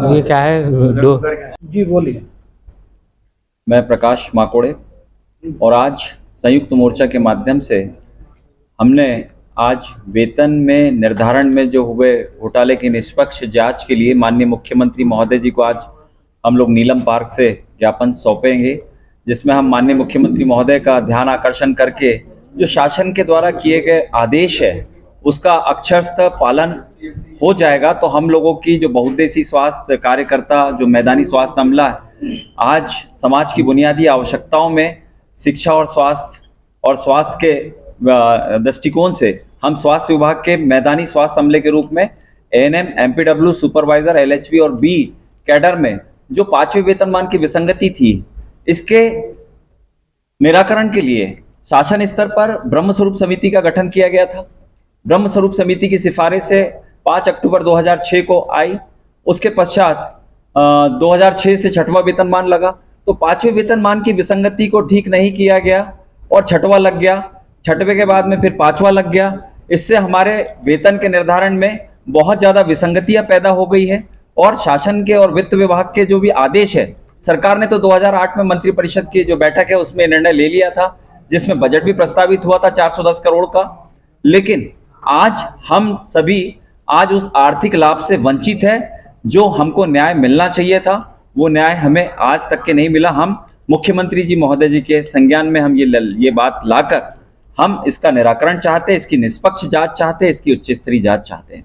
ये क्या है दो जी बोलिए। मैं प्रकाश माकोड़े और आज संयुक्त मोर्चा के माध्यम से हमने आज वेतन में निर्धारण में जो हुए घोटाले की निष्पक्ष जांच के लिए माननीय मुख्यमंत्री महोदय जी को आज हम लोग नीलम पार्क से ज्ञापन सौंपेंगे, जिसमें हम माननीय मुख्यमंत्री महोदय का ध्यान आकर्षण करके जो शासन के द्वारा किए गए आदेश है उसका अक्षरशः पालन हो जाएगा तो हम लोगों की जो बहुउद्देशीय स्वास्थ्य कार्यकर्ता जो मैदानी स्वास्थ्य अमला है आज समाज की बुनियादी आवश्यकताओं में शिक्षा और स्वास्थ्य के दृष्टिकोण से हम स्वास्थ्य विभाग के मैदानी स्वास्थ्य अमले के रूप में ANM, MPW, सुपरवाइजर, LHV और B कैडर में जो 5वें वेतनमान की विसंगति थी, इसके निराकरण के लिए शासन स्तर पर ब्रह्मस्वरूप समिति का गठन किया गया था। ब्रह्मस्वरूप समिति की सिफारिश से 5 अक्टूबर 2006 को आई। उसके पश्चात 2006 से 6वां वेतनमान लगा तो 5वें वेतनमान की विसंगति को ठीक नहीं किया गया और 6वां लग गया। 6वें के बाद में फिर 5वां लग गया। इससे हमारे वेतन के निर्धारण में बहुत ज़्यादा विसंगतियां पैदा हो गई है और शासन के और वित्त विभाग के जो भी आदेश है, सरकार ने तो 2008 में मंत्रिपरिषद की जो बैठक है उसमें निर्णय ले लिया था, जिसमें बजट भी प्रस्तावित हुआ था 410 करोड़ का। लेकिन आज हम सभी आज उस आर्थिक लाभ से वंचित है। जो हमको न्याय मिलना चाहिए था वो न्याय हमें आज तक के नहीं मिला। हम मुख्यमंत्री जी महोदय जी के संज्ञान में हम ये बात लाकर हम इसका निराकरण चाहते हैं, इसकी निष्पक्ष जांच चाहते हैं, इसकी उच्च स्तरीय जांच चाहते हैं।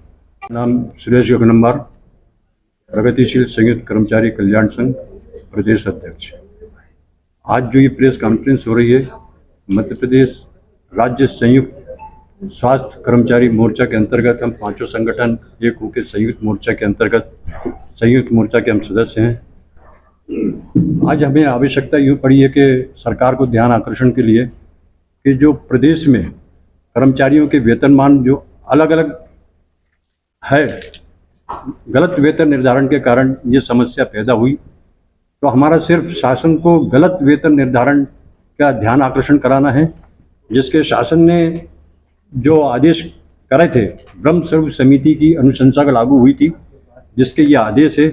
नाम सुरेश गगनम्बर, प्रगतिशील संयुक्त कर्मचारी कल्याण संघ प्रदेश अध्यक्ष। आज जो ये प्रेस कॉन्फ्रेंस हो रही है, मध्य प्रदेश राज्य संयुक्त स्वास्थ्य कर्मचारी मोर्चा के अंतर्गत हम पांचों संगठन एक होकर संयुक्त मोर्चा के अंतर्गत संयुक्त मोर्चा के हम सदस्य हैं। आज हमें आवश्यकता यूँ पड़ी है कि सरकार को ध्यान आकर्षण के लिए कि जो प्रदेश में कर्मचारियों के वेतनमान जो अलग अलग है, गलत वेतन निर्धारण के कारण ये समस्या पैदा हुई। तो हमारा सिर्फ शासन को गलत वेतन निर्धारण का ध्यान आकर्षण कराना है, जिसके शासन ने जो आदेश करे थे ब्रह्मस्वरूप समिति की अनुशंसा का लागू हुई थी, जिसके ये आदेश है,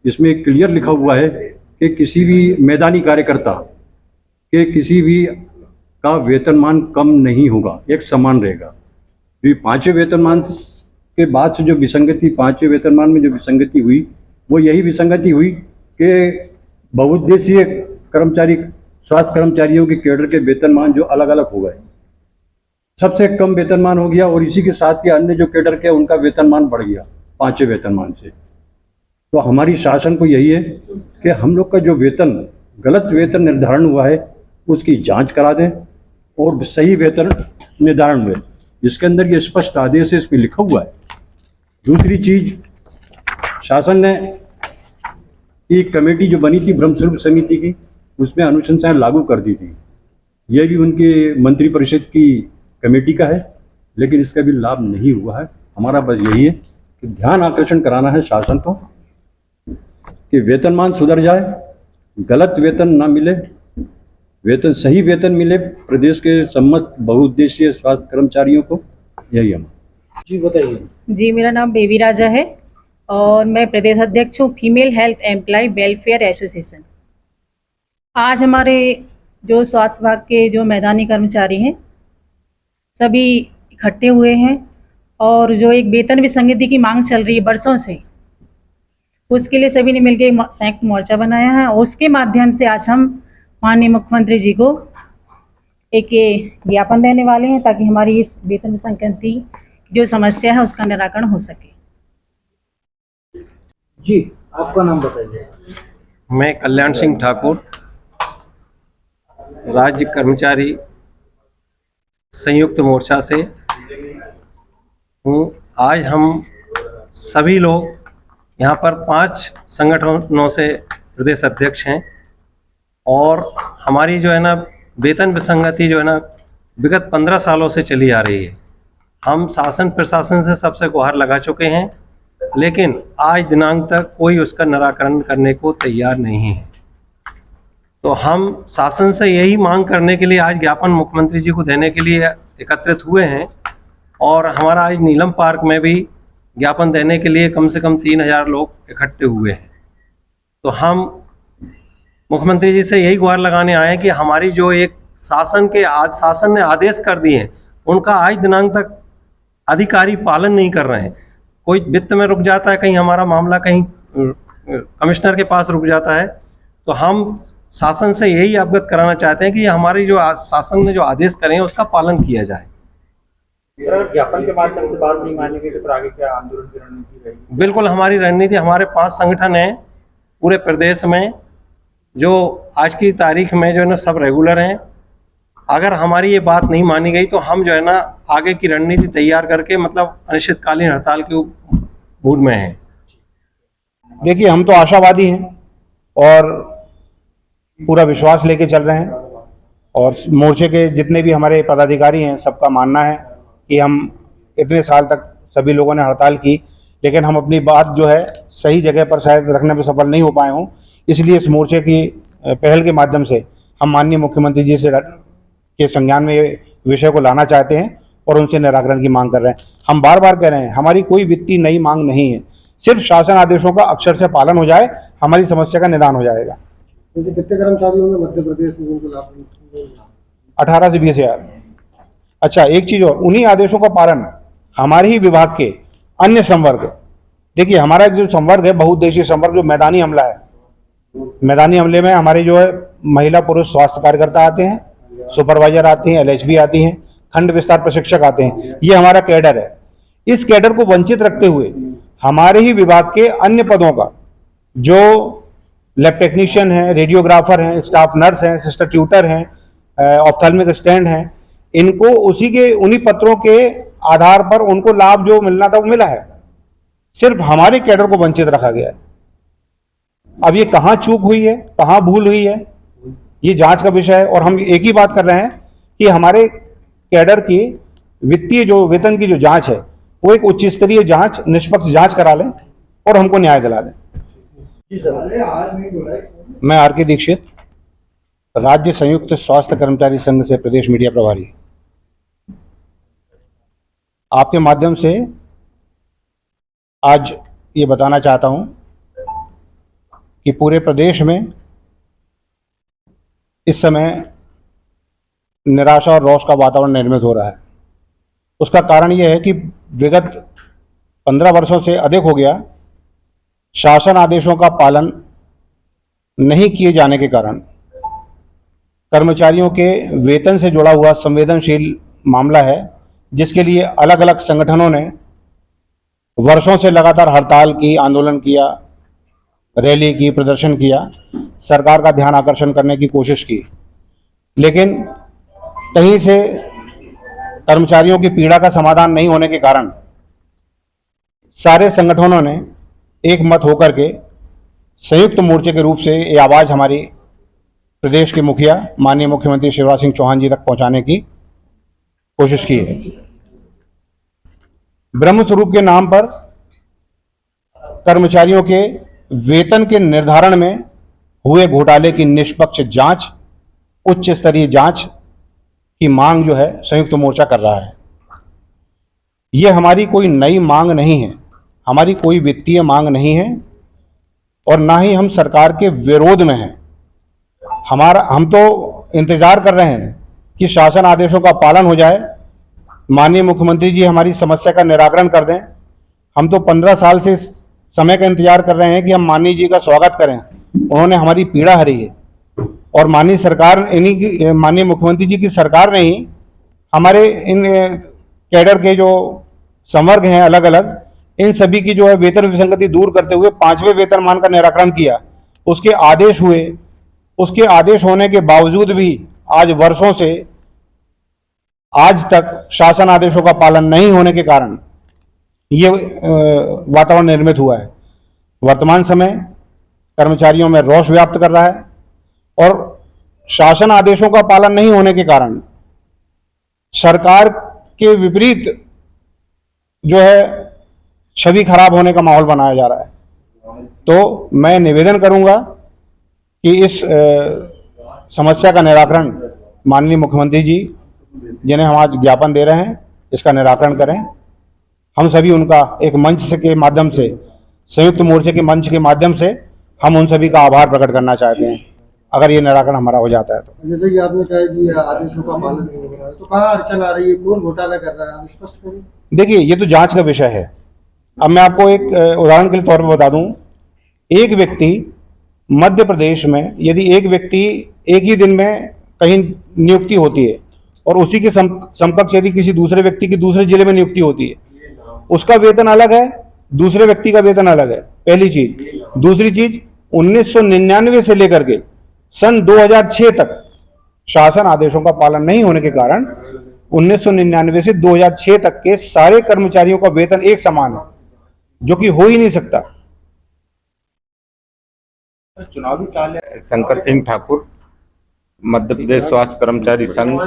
इसमें क्लियर लिखा हुआ है कि किसी भी मैदानी कार्यकर्ता के किसी भी का वेतनमान कम नहीं होगा, एक समान रहेगा। तो 5वें वेतनमान के बाद से जो विसंगति 5वें वेतनमान में जो विसंगति हुई वो यही विसंगति हुई कि बहुउद्देशीय कर्मचारी स्वास्थ्य कर्मचारियों के कैडर के वेतनमान जो अलग अलग हो गए, सबसे कम वेतनमान हो गया और इसी के साथ ही अन्य जो कैडर के उनका वेतनमान बढ़ गया 5वें वेतनमान से। तो हमारी शासन को यही है कि हम लोग का जो वेतन गलत वेतन निर्धारण हुआ है उसकी जांच करा दें और सही वेतन निर्धारण हुए। इसके अंदर ये स्पष्ट आदेश है, इसमें लिखा हुआ है। दूसरी चीज, शासन ने एक कमेटी जो बनी थी ब्रह्मस्वरूप समिति की, उसमें अनुशंसाएं लागू कर दी थी। ये भी उनके मंत्रिपरिषद की कमेटी का है, लेकिन इसका भी लाभ नहीं हुआ है। हमारा बस यही है कि ध्यान आकर्षण कराना है शासन को कि वेतनमान सुधर जाए, गलत वेतन ना मिले, वेतन सही वेतन मिले प्रदेश के समस्त बहुउद्देशीय स्वास्थ्य कर्मचारियों को। यही हम जी बताइए। जी, मेरा नाम बेबी राजा है और मैं प्रदेश अध्यक्ष हूँ female health employ welfare association. आज हमारे जो स्वास्थ्य विभाग के जो मैदानी कर्मचारी हैं सभी इकट्ठे हुए हैं और जो एक वेतन विसंगति की मांग चल रही है बरसों से, उसके लिए सभी ने मिलकर संयुक्त मोर्चा बनाया है। उसके माध्यम से आज हम माननीय मुख्यमंत्री जी को एक ज्ञापन देने वाले हैं ताकि हमारी इस वेतन विसंगति जो समस्या है उसका निराकरण हो सके। जी, आपका नाम बताइए। मैं कल्याण सिंह ठाकुर, राज्य कर्मचारी संयुक्त मोर्चा से हूँ। आज हम सभी लोग यहाँ पर 5 संगठनों से प्रदेश अध्यक्ष हैं और हमारी जो है ना वेतन विसंगति जो है ना विगत 15 सालों से चली आ रही है। हम शासन प्रशासन से सबसे गुहार लगा चुके हैं, लेकिन आज दिनांक तक कोई उसका निराकरण करने को तैयार नहीं है। तो हम शासन से यही मांग करने के लिए आज ज्ञापन मुख्यमंत्री जी को देने के लिए एकत्रित हुए हैं और हमारा आज नीलम पार्क में भी ज्ञापन देने के लिए कम से कम 3000 लोग इकट्ठे हुए हैं। तो हम मुख्यमंत्री जी से यही गुहार लगाने आए हैं कि हमारी जो एक शासन ने आदेश कर दिए हैं उनका आज दिनांक तक अधिकारी पालन नहीं कर रहे हैं। कोई वित्त में रुक जाता है, कहीं हमारा मामला कहीं कमिश्नर के पास रुक जाता है। तो हम शासन से यही अवगत कराना चाहते हैं कि हमारी जो शासन ने जो आदेश करे हैं उसका पालन किया जाए। ज्ञापन के माध्यम से बात नहीं मानी गई तो आगे क्या आंदोलन की रणनीति रहेगी? बिल्कुल, हमारी रणनीति, हमारे 5 संगठन हैं पूरे प्रदेश में जो आज की तारीख में जो है ना सब रेगुलर हैं। अगर हमारी ये बात नहीं मानी गई तो हम जो है ना आगे की रणनीति तैयार करके मतलब अनिश्चितकालीन हड़ताल के मूड में हैं। देखिए, हम तो आशावादी हैं और पूरा विश्वास लेके चल रहे हैं और मोर्चे के जितने भी हमारे पदाधिकारी हैं सबका मानना है कि हम इतने साल तक सभी लोगों ने हड़ताल की, लेकिन हम अपनी बात जो है सही जगह पर शायद रखने में सफल नहीं हो पाए हों। इसलिए इस मोर्चे की पहल के माध्यम से हम माननीय मुख्यमंत्री जी से के संज्ञान में ये विषय को लाना चाहते हैं और उनसे निराकरण की मांग कर रहे हैं। हम बार बार कह रहे हैं हमारी कोई वित्तीय नई मांग नहीं है, सिर्फ शासन आदेशों का अक्षर से पालन हो जाए, हमारी समस्या का निदान हो जाएगा। कितने कर्मचारी होंगे मध्य प्रदेश में जिनको लाभ? 18 से 20 हजार। अच्छा, एक चीज और, उन्हीं आदेशों का पालन हमारे ही विभाग के अन्य संवर्ग, देखिए हमारा जो संवर्ग है बहुउद्देशीय संवर्ग जो मैदानी अमला है, मैदानी अमले में हमारे जो है महिला पुरुष स्वास्थ्य कार्यकर्ता आते हैं, सुपरवाइजर आती हैं, LHV आती हैं, खंड विस्तार प्रशिक्षक आते हैं। ये हमारा कैडर है। इस कैडर को वंचित रखते हुए हमारे ही विभाग के अन्य पदों का जो लैब टेक्नीशियन है, रेडियोग्राफर हैं, स्टाफ नर्स हैं, सिस्टर ट्यूटर हैं, ऑप्थेल्मिक असिस्टेंट हैं, इनको उन्हीं पत्रों के आधार पर उनको लाभ जो मिलना था वो मिला है। सिर्फ हमारे कैडर को वंचित रखा गया है। अब ये कहाँ चूक हुई है, कहाँ भूल हुई है, ये जांच का विषय है। और हम एक ही बात कर रहे हैं कि हमारे कैडर की वित्तीय जो वेतन की जो जांच है वो एक उच्च स्तरीय जांच, निष्पक्ष जांच करा लें और हमको न्याय दिला दें। मैं RK दीक्षित, राज्य संयुक्त स्वास्थ्य कर्मचारी संघ से प्रदेश मीडिया प्रभारी। आपके माध्यम से आज ये बताना चाहता हूं कि पूरे प्रदेश में इस समय निराशा और रोष का वातावरण निर्मित हो रहा है। उसका कारण यह है कि विगत 15 वर्षों से अधिक हो गया शासन आदेशों का पालन नहीं किए जाने के कारण कर्मचारियों के वेतन से जुड़ा हुआ संवेदनशील मामला है, जिसके लिए अलग अलग संगठनों ने वर्षों से लगातार हड़ताल की, आंदोलन किया, रैली की, प्रदर्शन किया, सरकार का ध्यान आकर्षण करने की कोशिश की, लेकिन कहीं से कर्मचारियों की पीड़ा का समाधान नहीं होने के कारण सारे संगठनों ने एक मत होकर के संयुक्त मोर्चे के रूप से ये आवाज़ हमारी प्रदेश के मुखिया माननीय मुख्यमंत्री शिवराज सिंह चौहान जी तक पहुंचाने की कोशिश की है। ब्रह्म स्वरूप के नाम पर कर्मचारियों के वेतन के निर्धारण में हुए घोटाले की निष्पक्ष जांच, उच्च स्तरीय जांच की मांग जो है संयुक्त मोर्चा कर रहा है। यह हमारी कोई नई मांग नहीं है, हमारी कोई वित्तीय मांग नहीं है और ना ही हम सरकार के विरोध में हैं। हम तो इंतजार कर रहे हैं कि शासन आदेशों का पालन हो जाए, माननीय मुख्यमंत्री जी हमारी समस्या का निराकरण कर दें। हम तो 15 साल से समय का इंतजार कर रहे हैं कि हम माननीय जी का स्वागत करें। उन्होंने हमारी पीड़ा हरी है और माननीय सरकार, इन्हीं की, माननीय मुख्यमंत्री जी की सरकार ने ही हमारे इन कैडर के जो संवर्ग हैं अलग अलग, इन सभी की जो है वेतन विसंगति दूर करते हुए 5वें वेतनमान का निराकरण किया। उसके आदेश हुए, उसके आदेश होने के बावजूद भी आज वर्षों से आज तक शासन आदेशों का पालन नहीं होने के कारण ये वातावरण निर्मित हुआ है। वर्तमान समय कर्मचारियों में रोष व्याप्त कर रहा है और शासन आदेशों का पालन नहीं होने के कारण सरकार के विपरीत जो है छवि खराब होने का माहौल बनाया जा रहा है। तो मैं निवेदन करूंगा कि इस समस्या का निराकरण माननीय मुख्यमंत्री जी, जिन्हें हम आज ज्ञापन दे रहे हैं, इसका निराकरण करें। हम सभी उनका एक मंच से के माध्यम से, संयुक्त मोर्चे के मंच के माध्यम से हम उन सभी का आभार प्रकट करना चाहते हैं, अगर ये निराकरण हमारा हो जाता है तो। जैसे कि आपने कहा कि आदेशों का पालन नहीं हो रहा है, तो कहाँ अड़चन आ रही है, कौन घोटाला कर रहा है, आप स्पष्ट करें। देखिए, ये तो जांच का विषय है। अब मैं आपको एक उदाहरण के तौर पर बता दूं, एक व्यक्ति मध्य प्रदेश में, यदि एक व्यक्ति एक ही दिन में कहीं नियुक्ति होती है और उसी के समकक्ष यदि किसी दूसरे व्यक्ति की दूसरे जिले में नियुक्ति होती है, उसका वेतन अलग है, दूसरे व्यक्ति का वेतन अलग है, पहली चीज। दूसरी चीज, 1999 से लेकर के सन 2006 तक शासन आदेशों का पालन नहीं होने के कारण 1999 से 2006 तक के सारे कर्मचारियों का वेतन एक समान है, जो कि हो ही नहीं सकता। चुनावी साल है। शंकर सिंह ठाकुर, मध्य प्रदेश स्वास्थ्य कर्मचारी संघ।